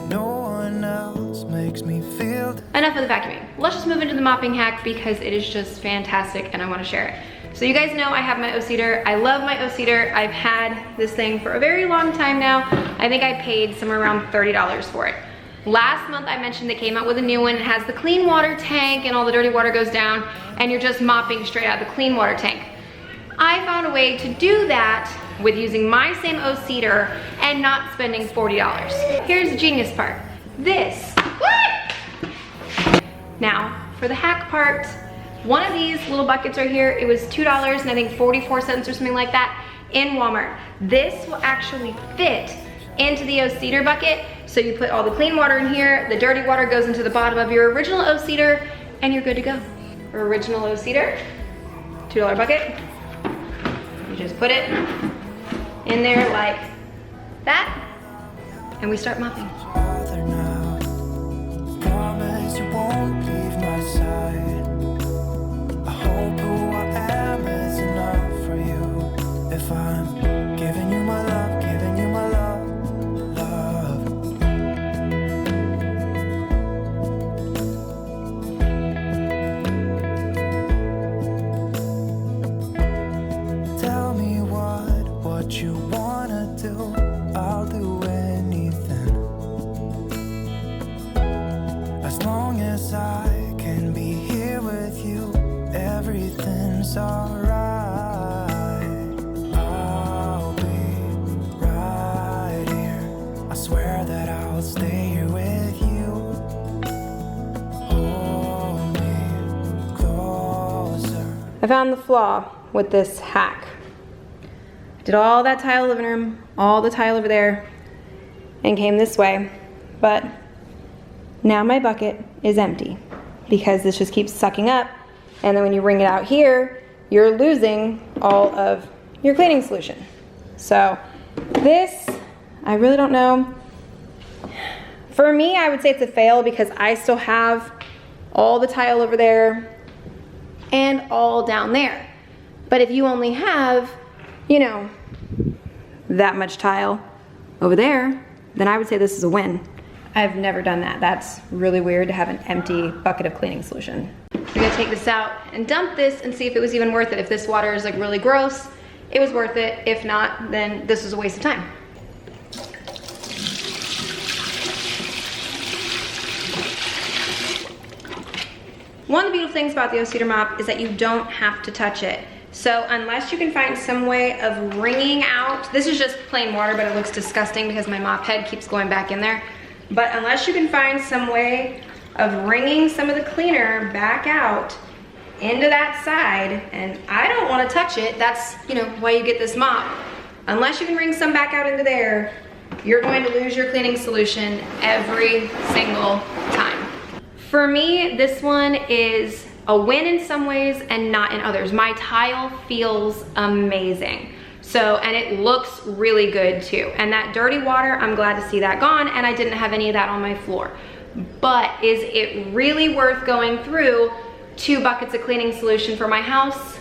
Speaker 2: No one else makes me feel.
Speaker 1: Enough of the vacuuming. Let's just move into the mopping hack because it is just fantastic and I want to share it. So you guys know I have my O-Seeder. I love my O-Seeder. I've had this thing for a very long time now. I think I paid somewhere around $30 for it. Last month I mentioned they came out with a new one. It has the clean water tank and all the dirty water goes down and you're just mopping straight out of the clean water tank. I found a way to do that with using my same O-Seeder and not spending $40. Here's the genius part. This. Now, for the hack part, one of these little buckets right here, it was $2 and I think 44 cents or something like that in Walmart. This will actually fit into the O-Seeder bucket. So you put all the clean water in here, the dirty water goes into the bottom of your original O-Seeder and you're good to go. Original O-Seeder, $2 bucket. You just put it in there like that, and we start mopping.
Speaker 2: Promise you won't leave my side. I hope who I am is enough for you. If I'm giving you my love, giving you my love. You wanna do, I'll do anything. As long as I can be here with you, everything's alright. I'll be right here. I swear that I'll stay here with you. Hold me closer.
Speaker 1: I found the flaw with this hack. Did all that tile living room, all the tile over there, and came this way. But now my bucket is empty because this just keeps sucking up. And then when you wring it out here, you're losing all of your cleaning solution. So this, I really don't know. For me, I would say it's a fail because I still have all the tile over there and all down there. But if you only have, you know, that much tile over there, then I would say this is a win. I've never done that. That's really weird to have an empty bucket of cleaning solution. I'm gonna take this out and dump this and see if it was even worth it. If this water is like really gross, it was worth it. If not, then this was a waste of time. One of the beautiful things about the O-Seeder mop is that you don't have to touch it. So unless you can find some way of wringing out, this is just plain water, but it looks disgusting because my mop head keeps going back in there. But unless you can find some way of wringing some of the cleaner back out, into that side, and I don't want to touch it. That's, you know, why you get this mop. Unless you can wring some back out into there, you're going to lose your cleaning solution every single time. For me, this one is a win in some ways and not in others. My tile feels amazing. So, and it looks really good too. And that dirty water, I'm glad to see that gone, and I didn't have any of that on my floor. But is it really worth going through 2 buckets of cleaning solution for my house?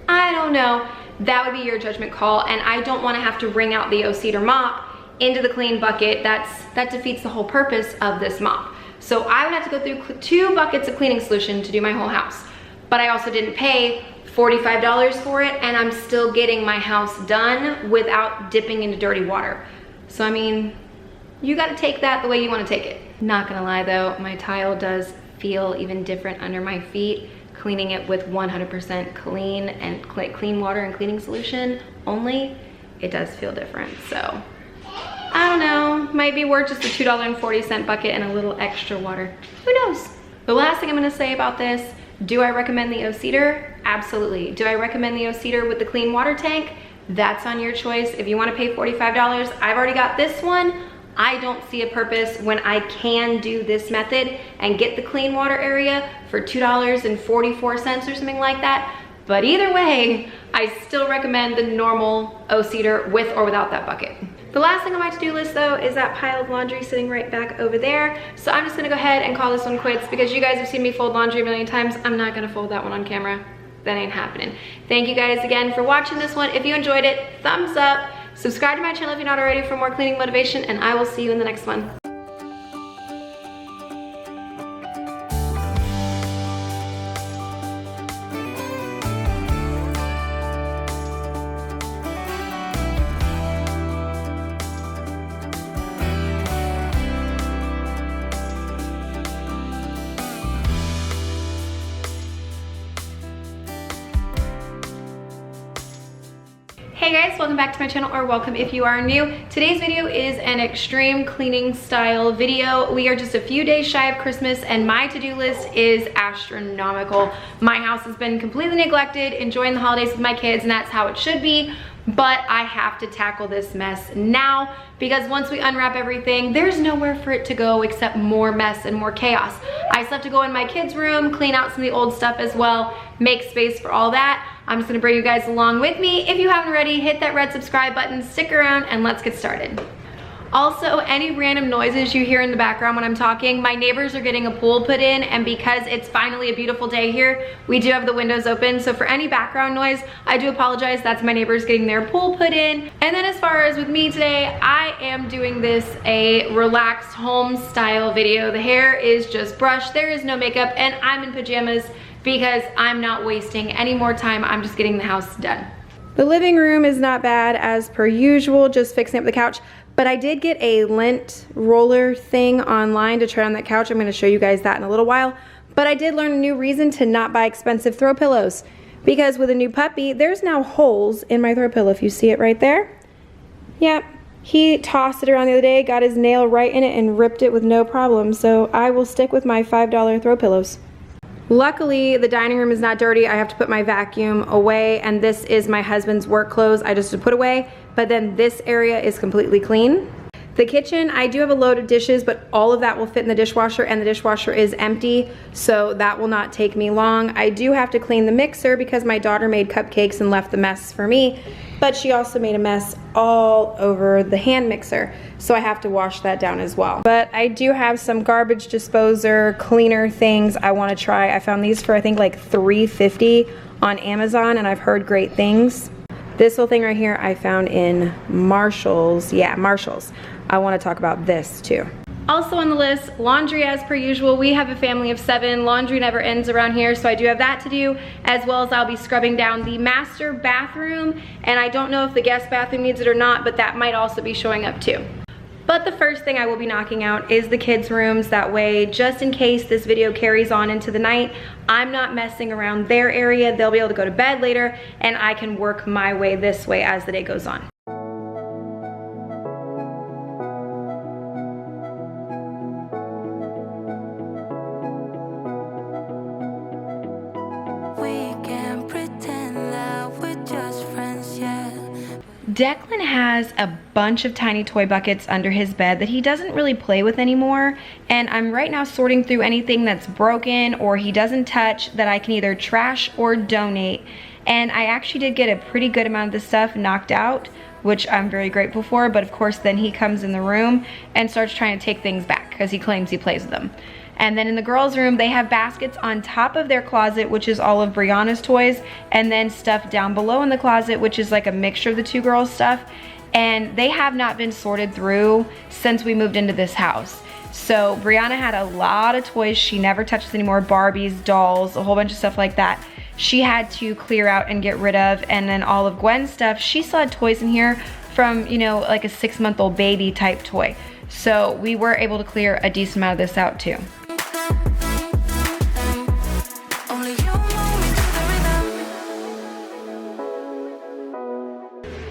Speaker 1: I don't know. That would be your judgment call, and I don't want to have to wring out the O-Cedar mop into the clean bucket. That defeats the whole purpose of this mop. So I would have to go through 2 buckets of cleaning solution to do my whole house. But I also didn't pay $45 for it, and I'm still getting my house done without dipping into dirty water. So I mean, you gotta take that the way you wanna take it. Not gonna lie though, my tile does feel even different under my feet. Cleaning it with 100% clean water and cleaning solution only, it does feel different. So I don't know, might be worth just a $2.40 bucket and a little extra water. Who knows? The last thing I'm gonna say about this, do I recommend the O-Cedar? Absolutely. Do I recommend the O-Cedar with the clean water tank? That's on your choice. If you wanna pay $45, I've already got this one. I don't see a purpose when I can do this method and get the clean water area for $2.44 or something like that. But either way, I still recommend the normal O-Cedar with or without that bucket. The last thing on my to-do list though is that pile of laundry sitting right back over there. So I'm just gonna go ahead and call this one quits because you guys have seen me fold laundry a million times. I'm not gonna fold that one on camera. That ain't happening. Thank you guys again for watching this one. If you enjoyed it, thumbs up. Subscribe to my channel if you're not already for more cleaning motivation, and I will see you in the next one. Hey guys, welcome back to my channel, or welcome if you are new. Today's video is an extreme cleaning style video. We are just a few days shy of Christmas and my to-do list is astronomical. My house has been completely neglected, enjoying the holidays with my kids, and that's how it should be. But I have to tackle this mess now because once we unwrap everything, there's nowhere for it to go except more mess and more chaos. I still have to go in my kids' room, clean out some of the old stuff as well, make space for all that. I'm just gonna bring you guys along with me. If you haven't already, hit that red subscribe button, stick around, and let's get started. Also, any random noises you hear in the background when I'm talking, my neighbors are getting a pool put in, and because it's finally a beautiful day here, we do have the windows open. So for any background noise, I do apologize. That's my neighbors getting their pool put in. And then as far as with me today, I am doing this a relaxed home style video. The hair is just brushed, there is no makeup, and I'm in pajamas because I'm not wasting any more time. I'm just getting the house done. The living room is not bad as per usual, just fixing up the couch. But I did get a lint roller thing online to try on that couch. I'm gonna show you guys that in a little while. But I did learn a new reason to not buy expensive throw pillows. Because with a new puppy, there's now holes in my throw pillow. If you see it right there. Yep, he tossed it around the other day, got his nail right in it and ripped it with no problem. So I will stick with my $5 throw pillows. Luckily, the dining room is not dirty. I have to put my vacuum away, and this is my husband's work clothes I just put away, but then this area is completely clean. The kitchen, I do have a load of dishes, but all of that will fit in the dishwasher, and the dishwasher is empty, so that will not take me long. I do have to clean the mixer because my daughter made cupcakes and left the mess for me, but she also made a mess all over the hand mixer, so I have to wash that down as well. But I do have some garbage disposer cleaner things I want to try. I found these for I think like $3.50 on Amazon, and I've heard great things. This little thing right here I found in Marshall's. Yeah, Marshall's. I want to talk about this too. Also on the list, laundry as per usual. We have a family of 7. Laundry never ends around here, so I do have that to do, as well as I'll be scrubbing down the master bathroom, and I don't know if the guest bathroom needs it or not, but that might also be showing up too. But the first thing I will be knocking out is the kids' rooms. That way, just in case this video carries on into the night, I'm not messing around their area. They'll be able to go to bed later, and I can work my way this way as the day goes on. Declan has a bunch of tiny toy buckets under his bed that he doesn't really play with anymore, and I'm right now sorting through anything that's broken or he doesn't touch that I can either trash or donate. And I actually did get a pretty good amount of this stuff knocked out, which I'm very grateful for, but of course then he comes in the room and starts trying to take things back because he claims he plays with them. And then in the girls' room, they have baskets on top of their closet, which is all of Brianna's toys, and then stuff down below in the closet, which is like a mixture of the two girls' stuff. And they have not been sorted through since we moved into this house. So Brianna had a lot of toys she never touches anymore, Barbies, dolls, a whole bunch of stuff like that. She had to clear out and get rid of, and then all of Gwen's stuff, she still had toys in here from, you know, like a 6-month-old baby type toy. So we were able to clear a decent amount of this out too.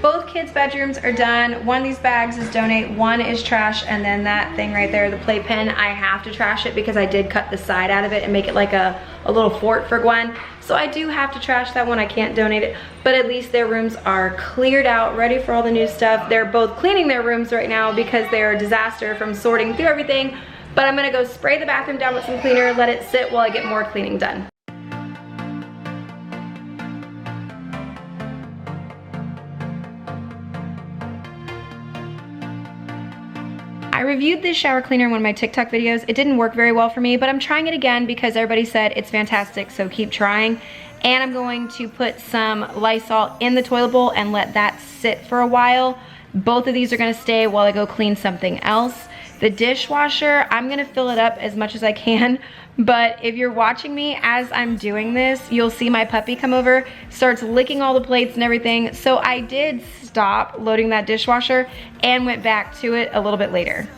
Speaker 1: Both kids' bedrooms are done. One of these bags is donate, one is trash, and then that thing right there, the playpen, I have to trash it because I did cut the side out of it and make it like a little fort for Gwen. So I do have to trash that one, I can't donate it, but at least their rooms are cleared out, ready for all the new stuff. They're both cleaning their rooms right now because they're a disaster from sorting through everything, but I'm gonna go spray the bathroom down with some cleaner, let it sit while I get more cleaning done. I reviewed this shower cleaner in one of my TikTok videos. It didn't work very well for me, but I'm trying it again because everybody said it's fantastic, so keep trying. And I'm going to put some Lysol in the toilet bowl and let that sit for a while. Both of these are gonna stay while I go clean something else. The dishwasher, I'm gonna fill it up as much as I can, but if you're watching me as I'm doing this, you'll see my puppy come over, starts licking all the plates and everything. So I did stop loading that dishwasher and went back to it a little bit later.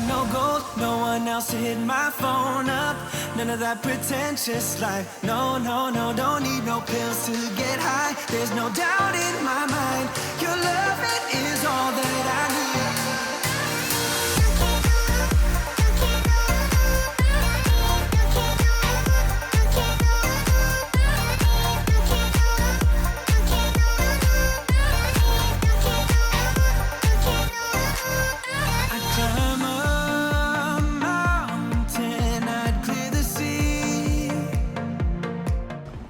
Speaker 2: No gold, no one else to hit my phone up. None of that pretentious life. No, no, no, don't need no pills to get high. There's no doubt in my mind. Your love, it is all that I need.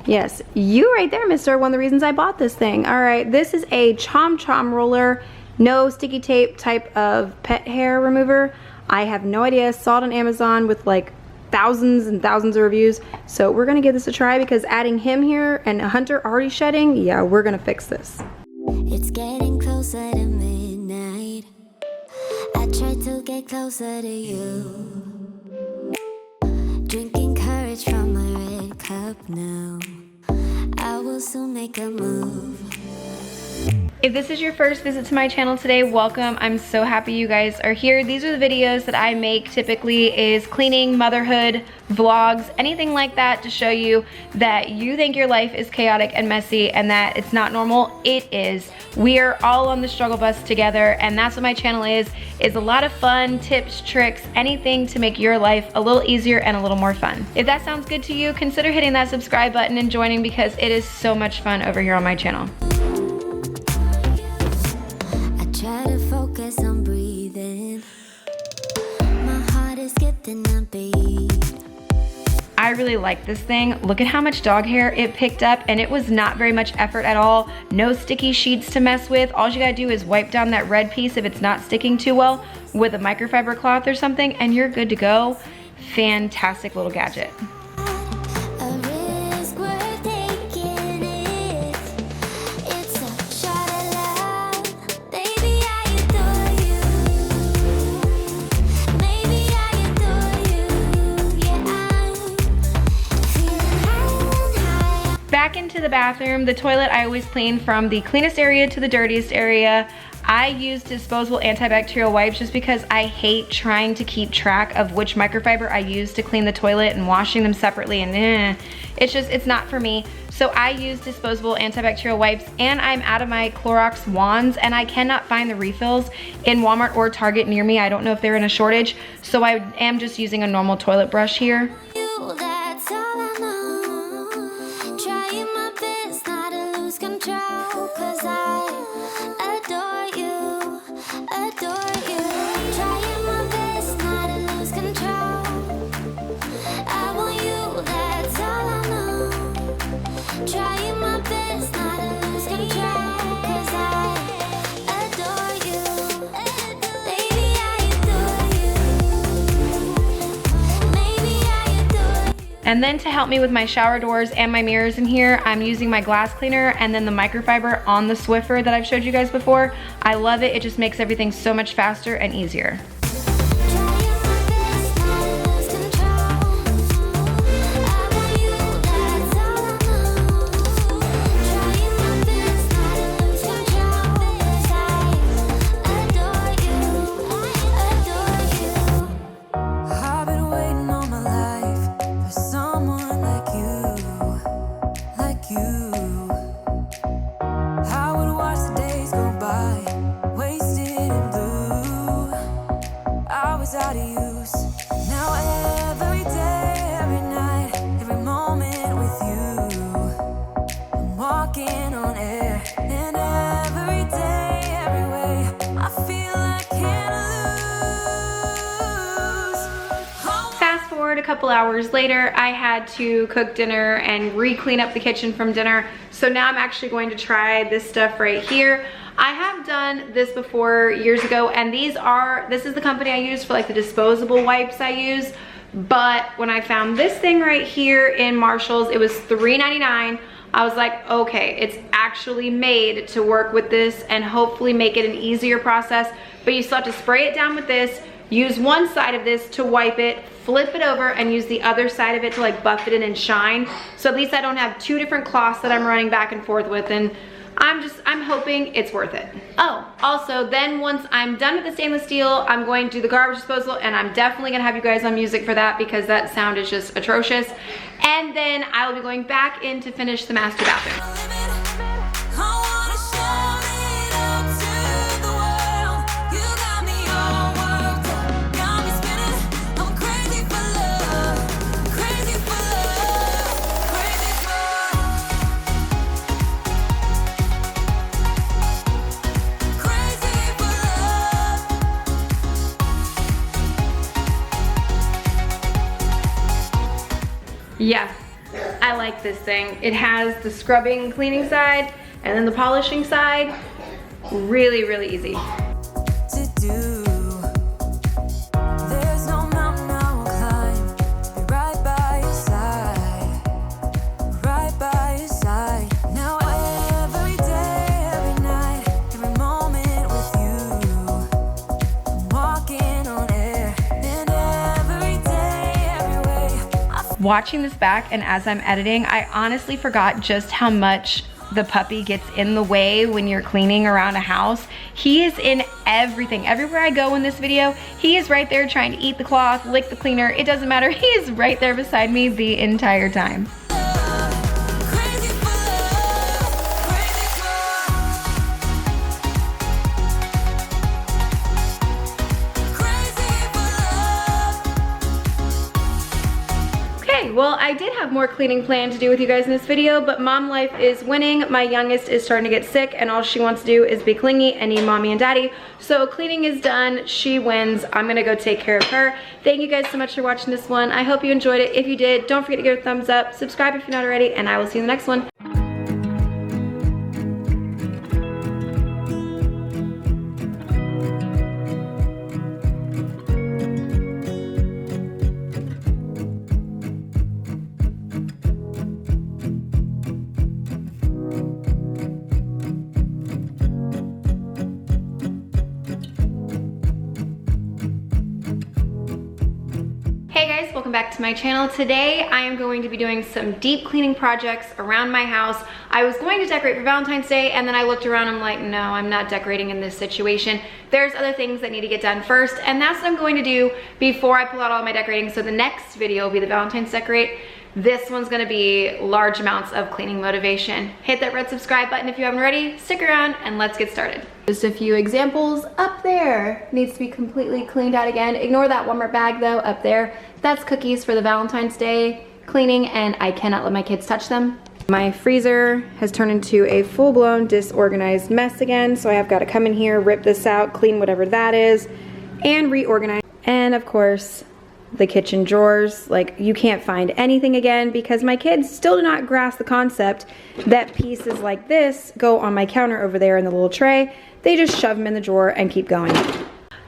Speaker 1: Yes, you right there, mister. One of the reasons I bought this thing. All right, this is a chom chom roller, no sticky tape type of pet hair remover. I have no idea, saw it on Amazon with like thousands and thousands of reviews. So we're gonna give this a try because adding him here and Hunter already shedding, yeah, we're gonna fix this.
Speaker 2: It's getting closer to midnight. I try to get closer to you. Drinking courage from my red cup now. I will soon make a move.
Speaker 1: If this is your first visit to my channel today, welcome. I'm so happy you guys are here. These are the videos that I make typically is cleaning, motherhood, vlogs, anything like that to show you that you think your life is chaotic and messy and that it's not normal. It is. We are all on the struggle bus together, and that's what my channel is a lot of fun, tips, tricks, anything to make your life a little easier and a little more fun. If that sounds good to you, consider hitting that subscribe button and joining because it is so much fun over here on my channel.
Speaker 2: Try to focus on breathing. My heart is skipping a beat.
Speaker 1: I really like this thing. Look at how much dog hair it picked up, and it was not very much effort at all. No sticky sheets to mess with. All you gotta do is wipe down that red piece if it's not sticking too well with a microfiber cloth or something, and you're good to go. Fantastic little gadget. Back into the bathroom. The toilet I always clean from the cleanest area to the dirtiest area. I use disposable antibacterial wipes just because I hate trying to keep track of which microfiber I use to clean the toilet and washing them separately, and it's not for me. So I use disposable antibacterial wipes, and I'm out of my Clorox wands, and I cannot find the refills in Walmart or Target near me. I don't know if they're in a shortage, so I am just using a normal toilet brush here.
Speaker 2: That's all I know.
Speaker 1: And then to help me with my shower doors and my mirrors in here, I'm using my glass cleaner and then the microfiber on the Swiffer that I've showed you guys before. I love it. It just makes everything so much faster and easier. A couple hours later, I had to cook dinner and re-clean up the kitchen from dinner. So now I'm actually going to try this stuff right here. I have done this before years ago, and this is the company I use for like the disposable wipes I use. But when I found this thing right here in Marshall's, it was $3.99. I was like, okay, it's actually made to work with this and hopefully make it an easier process. But you still have to spray it down with this, use one side of this to wipe it, flip it over, and use the other side of it to like buff it in and shine. So at least I don't have two different cloths that I'm running back and forth with, and I'm hoping it's worth it. Oh, also then once I'm done with the stainless steel, I'm going to do the garbage disposal, and I'm definitely gonna have you guys on music for that because that sound is just atrocious. And then I will be going back in to finish the master bathroom. Yeah, I like this thing. It has the scrubbing cleaning side and then the polishing side. Really, really easy. Watching this back and as I'm editing, I honestly forgot just how much the puppy gets in the way when you're cleaning around a house. He is in everything. Everywhere I go in this video, he is right there trying to eat the cloth, lick the cleaner. It doesn't matter. He is right there beside me the entire time. Well, I did have more cleaning planned to do with you guys in this video, but mom life is winning. My youngest is starting to get sick and all she wants to do is be clingy and need mommy and daddy. So cleaning is done, she wins. I'm gonna go take care of her. Thank you guys so much for watching this one. I hope you enjoyed it. If you did, don't forget to give it a thumbs up, subscribe if you're not already, and I will see you in the next one. Welcome back to my channel. Today I am going to be doing some deep cleaning projects around my house. I was going to decorate for Valentine's Day and then I looked around, I'm like, no, I'm not decorating in this situation. There's other things that need to get done first, and that's what I'm going to do before I pull out all my decorating. So the next video will be the Valentine's decorate. This one's gonna be large amounts of cleaning motivation. Hit that red subscribe button if you haven't already, stick around and let's get started. Just a few examples. Up there needs to be completely cleaned out again. Ignore that Walmart bag though, up there. That's cookies for the Valentine's Day cleaning and I cannot let my kids touch them. My freezer has turned into a full-blown disorganized mess again, so I have got to come in here, rip this out, clean whatever that is, and reorganize. And of course, the kitchen drawers, like you can't find anything again because my kids still do not grasp the concept that pieces like this go on my counter over there in the little tray. They just shove them in the drawer and keep going.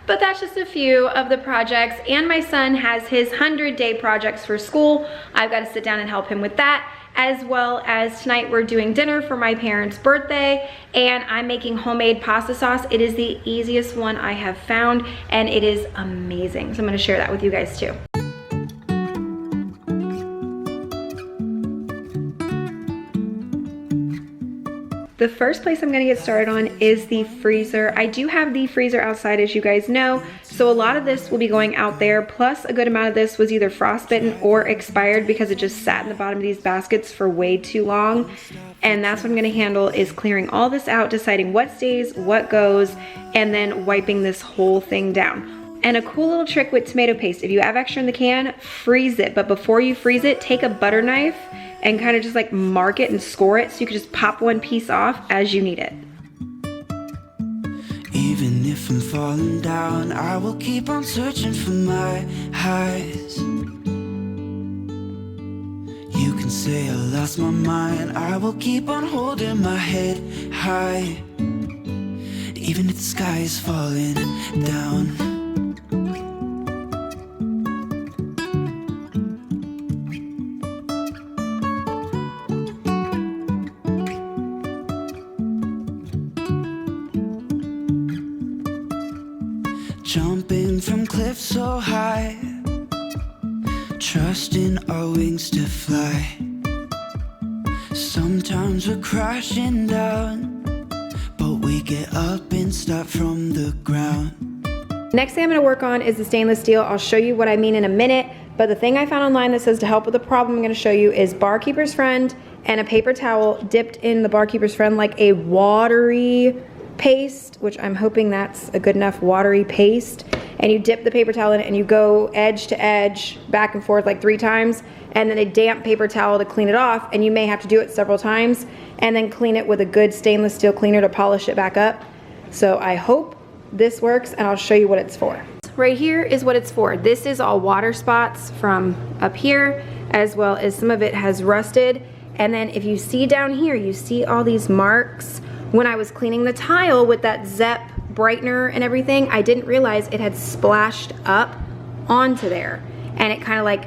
Speaker 1: But that's just a few of the projects, and my son has his 100-day projects for school. I've got to sit down and help him with that, as well as tonight we're doing dinner for my parents' birthday, and I'm making homemade pasta sauce. It is the easiest one I have found, and it is amazing. So I'm gonna share that with you guys too. The first place I'm gonna get started on is the freezer. I do have the freezer outside, as you guys know, so a lot of this will be going out there, plus a good amount of this was either frostbitten or expired because it just sat in the bottom of these baskets for way too long. And that's what I'm gonna handle, is clearing all this out, deciding what stays, what goes, and then wiping this whole thing down. And a cool little trick with tomato paste, if you have extra in the can, freeze it. But before you freeze it, take a butter knife and kind of just like mark it and score it, so you can just pop one piece off as you need it.
Speaker 2: Even if I'm falling down, I will keep on searching for my highs. You can say I lost my mind, I will keep on holding my head high. Even if the sky is falling down. Jumping from cliffs so high, trusting our wings to fly. Sometimes we're crashing down, but we get up and start from the ground.
Speaker 1: Next thing I'm gonna work on is the stainless steel. I'll show you what I mean in a minute, but the thing I found online that says to help with the problem I'm gonna show you is Barkeeper's Friend and a paper towel dipped in the Barkeeper's Friend like a watery paste, which I'm hoping that's a good enough watery paste. And you dip the paper towel in it and you go edge to edge, back and forth like 3 times, and then a damp paper towel to clean it off, and you may have to do it several times, and then clean it with a good stainless steel cleaner to polish it back up. So I hope this works, and I'll show you what it's for. Right here is what it's for. This is all water spots from up here, as well as some of it has rusted. And then if you see down here, you see all these marks. When I was cleaning the tile with that Zep brightener and everything, I didn't realize it had splashed up onto there, and it kind of like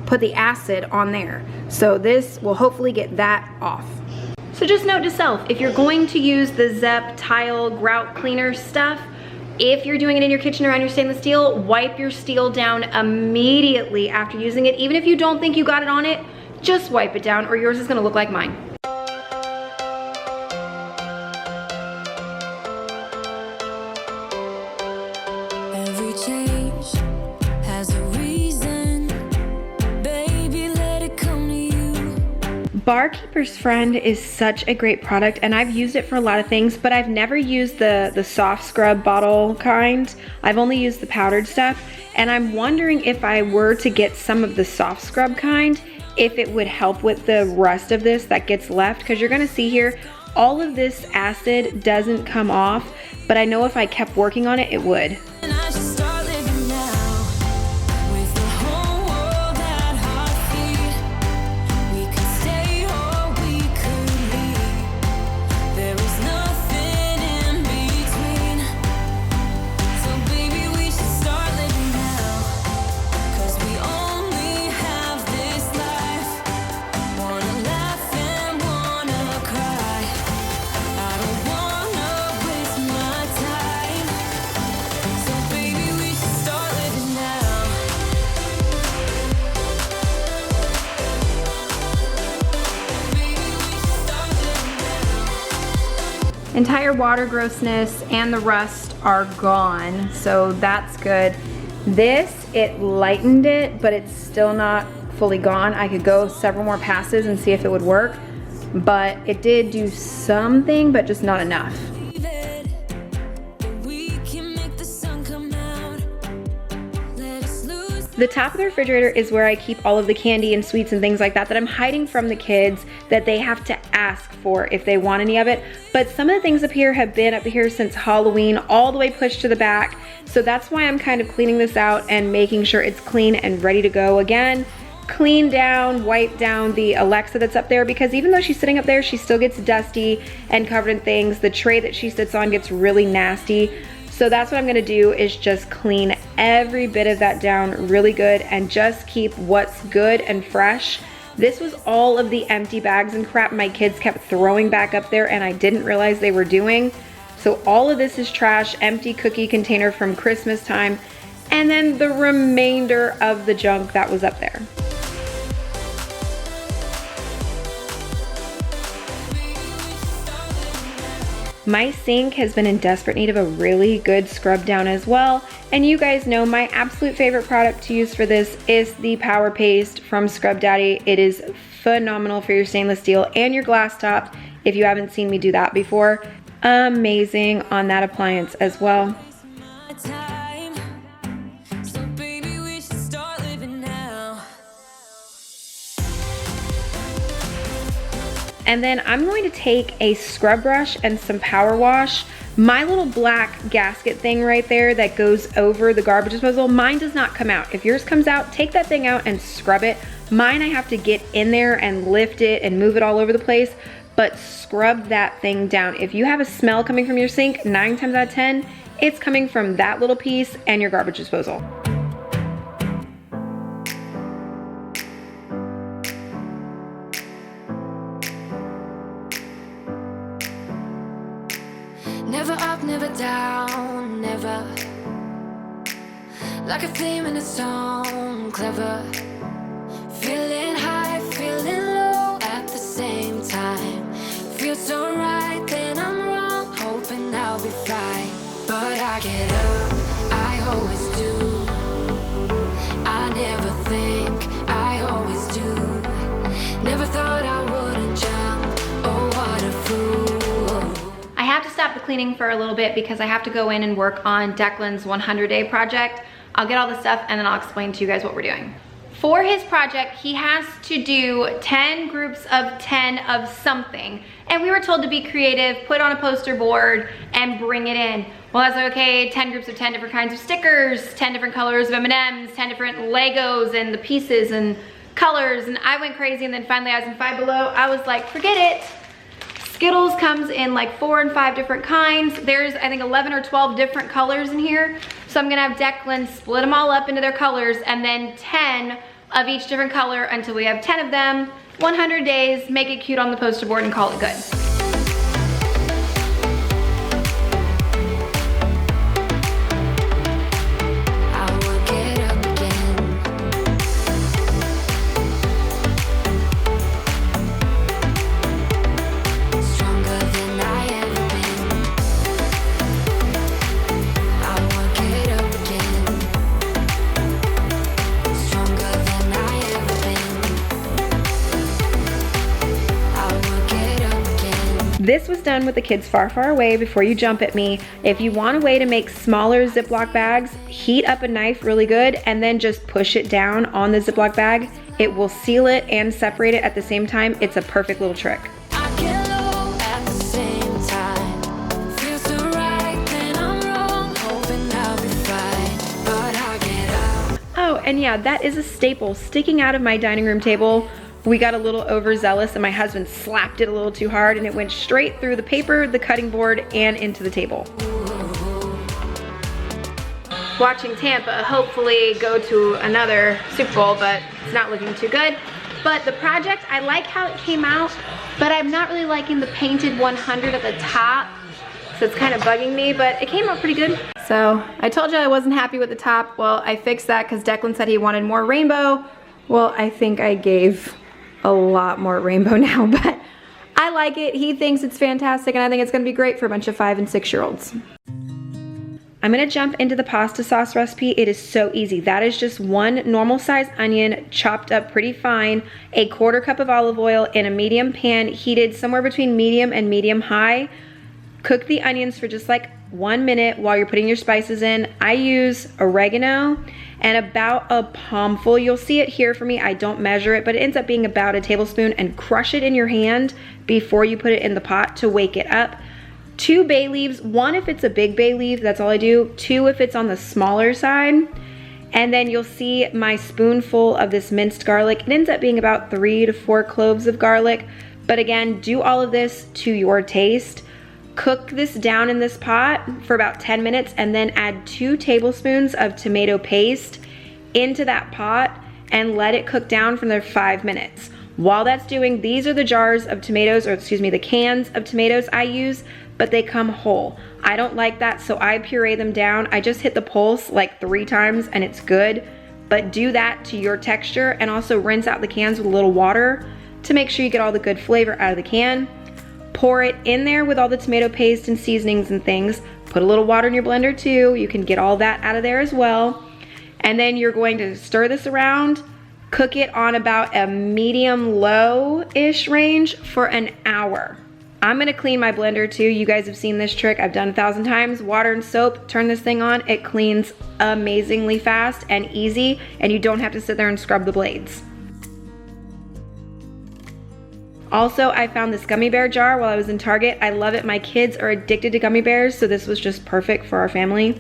Speaker 1: put the acid on there. So this will hopefully get that off. So just note to self, if you're going to use the Zep tile grout cleaner stuff, if you're doing it in your kitchen around your stainless steel, wipe your steel down immediately after using it. Even if you don't think you got it on it, just wipe it down, or yours is gonna look like mine. Barkeeper's Friend is such a great product, and I've used it for a lot of things, but I've never used the soft scrub bottle kind. I've only used the powdered stuff, and I'm wondering if I were to get some of the soft scrub kind, if it would help with the rust of this that gets left, because you're gonna see here, all of this acid doesn't come off, but I know if I kept working on it, it would. Entire water grossness and the rust are gone, so that's good. This, it lightened it, but it's still not fully gone. I could go several more passes and see if it would work, but it did do something, but just not enough. The top of the refrigerator is where I keep all of the candy and sweets and things like that I'm hiding from the kids, that they have to ask for if they want any of it. But some of the things up here have been up here since Halloween, all the way pushed to the back. So that's why I'm kind of cleaning this out and making sure it's clean and ready to go again. Clean down, wipe down the Alexa that's up there, because even though she's sitting up there, she still gets dusty and covered in things. The tray that she sits on gets really nasty. So that's what I'm gonna do, is just clean every bit of that down really good and just keep what's good and fresh. This was all of the empty bags and crap my kids kept throwing back up there and I didn't realize they were doing. So all of this is trash, empty cookie container from Christmas time, and then the remainder of the junk that was up there. My sink has been in desperate need of a really good scrub down as well. And you guys know my absolute favorite product to use for this is the Power Paste from Scrub Daddy. It is phenomenal for your stainless steel and your glass tops if you haven't seen me do that before. Amazing on that appliance as well. And then I'm going to take a scrub brush and some power wash. My little black gasket thing right there that goes over the garbage disposal, mine does not come out. If yours comes out, take that thing out and scrub it. Mine, I have to get in there and lift it and move it all over the place, but scrub that thing down. If you have a smell coming from your sink, 9 times out of 10, it's coming from that little piece and your garbage disposal.
Speaker 2: Never up, never down, never. Like a theme in a song, clever. Feeling high, feeling low at the same time. Feels so right, then I'm wrong, hoping I'll be fine. But I get up, I always do. I never think, I always do. Never thought I wouldn't jump, oh what a fool.
Speaker 1: I have to stop the cleaning for a little bit because I have to go in and work on Declan's 100-day project. I'll get all the stuff and then I'll explain to you guys what we're doing. For his project, he has to do 10 groups of 10 of something. And we were told to be creative, put on a poster board, and bring it in. Well, I was okay, 10 groups of 10 different kinds of stickers, 10 different colors of M&Ms, 10 different Legos and the pieces and colors, and I went crazy, and then finally I was in Five Below. I was like, forget it. Skittles comes in like 4 and 5 different kinds. There's, I think, 11 or 12 different colors in here. So I'm gonna have Declan split them all up into their colors and then 10 of each different color until we have 10 of them. 100 days, make it cute on the poster board and call it good. This was done with the kids far, far away before you jump at me. If you want a way to make smaller Ziploc bags, heat up a knife really good and then just push it down on the Ziploc bag. It will seal it and separate it at the same time. It's a perfect little trick. Oh, and yeah, that is a staple sticking out of my dining room table. We got a little overzealous and my husband slapped it a little too hard and it went straight through the paper, the cutting board, and into the table. Watching Tampa hopefully go to another Super Bowl, but it's not looking too good. But the project, I like how it came out, but I'm not really liking the painted 100 at the top. So it's kind of bugging me, but it came out pretty good. So I told you I wasn't happy with the top. Well, I fixed that because Declan said he wanted more rainbow. Well, I think I gave a lot more rainbow now, but I like it. He thinks it's fantastic and I think it's gonna be great for a bunch of 5- and 6-year-olds. I'm gonna jump into the pasta sauce recipe. It is so easy. That is just 1 normal sized onion chopped up pretty fine, a 1/4 cup of olive oil in a medium pan heated somewhere between medium and medium high. Cook the onions for just like 1 minute while you're putting your spices in. I use oregano and about a palmful. You'll see it here for me. I don't measure it, but it ends up being about a tablespoon, and crush it in your hand before you put it in the pot to wake it up. 2 bay leaves, 1 if it's a big bay leaf, that's all I do. 2 if it's on the smaller side. And then you'll see my spoonful of this minced garlic. It ends up being about 3 to 4 cloves of garlic. But again, do all of this to your taste. Cook this down in this pot for about 10 minutes and then add 2 tablespoons of tomato paste into that pot and let it cook down for another 5 minutes. While that's doing, these are the jars of tomatoes, or excuse me, the cans of tomatoes I use, but they come whole. I don't like that, so I puree them down. I just hit the pulse like 3 times and it's good, but do that to your texture, and also rinse out the cans with a little water to make sure you get all the good flavor out of the can. Pour it in there with all the tomato paste and seasonings and things. Put a little water in your blender too. You can get all that out of there as well. And then you're going to stir this around, cook it on about a medium-low-ish range for an hour. I'm gonna clean my blender too. You guys have seen this trick, I've done 1,000 times. Water and soap, turn this thing on, it cleans amazingly fast and easy, and you don't have to sit there and scrub the blades. Also, I found this gummy bear jar while I was in Target. I love it. My kids are addicted to gummy bears, so this was just perfect for our family.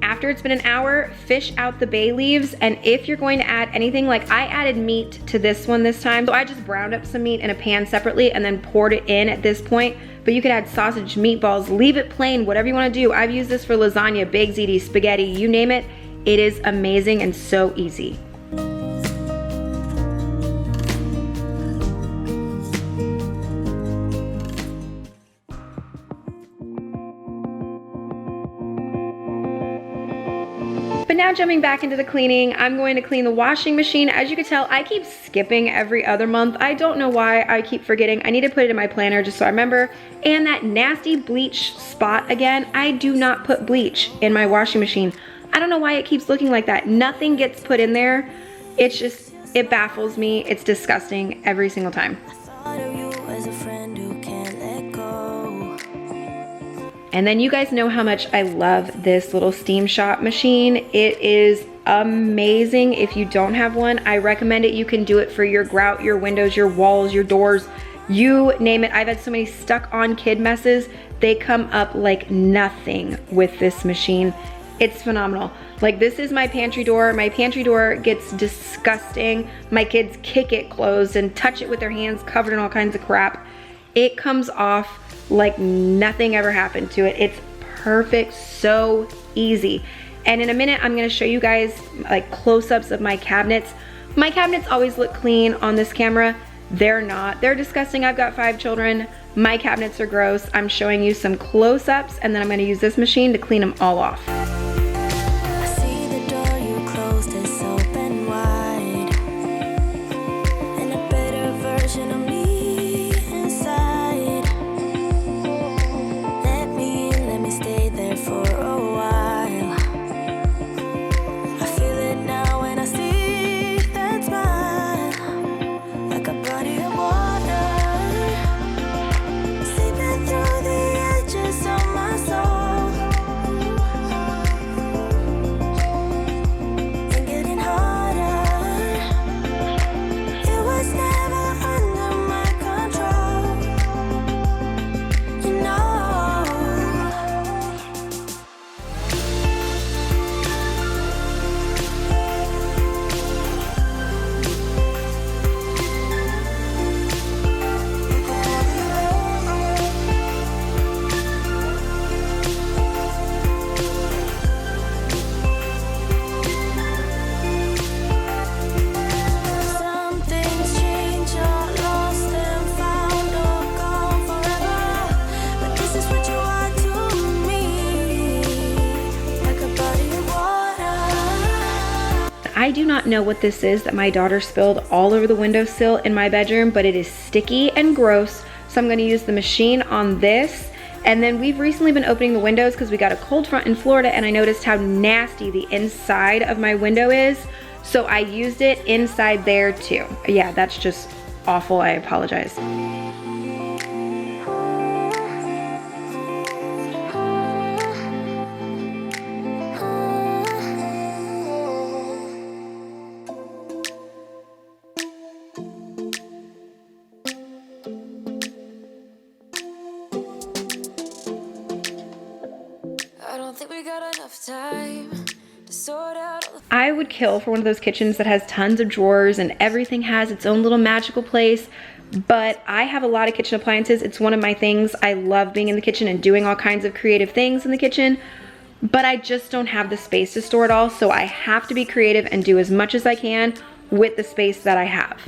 Speaker 1: After it's been an hour, fish out the bay leaves, and if you're going to add anything, like I added meat to this one this time, so I just browned up some meat in a pan separately and then poured it in at this point, but you could add sausage, meatballs, leave it plain, whatever you want to do. I've used this for lasagna, baked ziti, spaghetti, you name it. It is amazing and so easy. But now jumping back into the cleaning, I'm going to clean the washing machine. As you can tell, I keep skipping every other month. I don't know why I keep forgetting. I need to put it in my planner just so I remember. And that nasty bleach spot again, I do not put bleach in my washing machine. I don't know why it keeps looking like that. Nothing gets put in there. It's just, it baffles me. It's disgusting every single time. And then you guys know how much I love this little steam shop machine. It is amazing. If you don't have one, I recommend it. You can do it for your grout, your windows, your walls, your doors, you name it. I've had so many stuck on kid messes. They come up like nothing with this machine. It's phenomenal. Like, this is my pantry door. My pantry door gets disgusting. My kids kick it closed and touch it with their hands covered in all kinds of crap. It comes off like nothing ever happened to it. It's perfect, so easy. And in a minute, I'm gonna show you guys like close-ups of my cabinets. My cabinets always look clean on this camera. They're not. They're disgusting. I've got 5 children. My cabinets are gross. I'm showing you some close-ups, and then I'm gonna use this machine to clean them all off. I do not know what this is that my daughter spilled all over the windowsill in my bedroom, but it is sticky and gross. So I'm gonna use the machine on this. And then we've recently been opening the windows because we got a cold front in Florida, and I noticed how nasty the inside of my window is. So I used it inside there too. Yeah, that's just awful. I apologize.
Speaker 2: I don't think we got enough time to sort out all the
Speaker 1: I would kill for one of those kitchens that has tons of drawers and everything has its own little magical place. But I have a lot of kitchen appliances. It's one of my things. I love being in the kitchen and doing all kinds of creative things in the kitchen, but I just don't have the space to store it all. So I have to be creative and do as much as I can with the space that I have.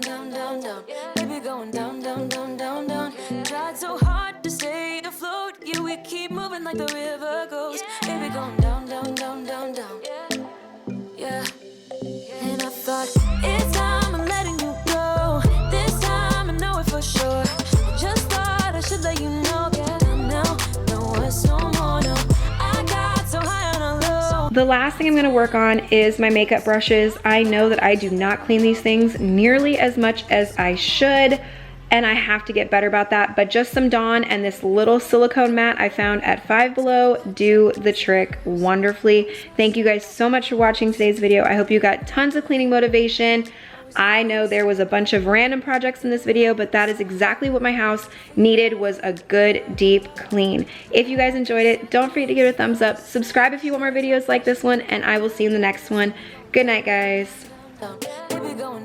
Speaker 2: down, down, down. Baby going down, down, down, down, down. Tried so hard to stay afloat. Yeah, we keep moving like the river goes. Baby going down, down, down, down, down. Yeah. And I thought, it's time I'm letting you go. This time I know it for sure. I just thought I should let you know. Yeah, now, no words no more, no. I got so high on a low.
Speaker 1: The last thing I'm gonna work on is my makeup brushes. I know that I do not clean these things nearly as much as I should, and I have to get better about that, but just some Dawn and this little silicone mat I found at Five Below do the trick wonderfully. Thank you guys so much for watching today's video. I hope you got tons of cleaning motivation. I know there was a bunch of random projects in this video, but that is exactly what my house needed, was a good deep clean. If you guys enjoyed it, don't forget to give it a thumbs up. Subscribe if you want more videos like this one, and I will see you in the next one. Good night, guys.
Speaker 2: Baby going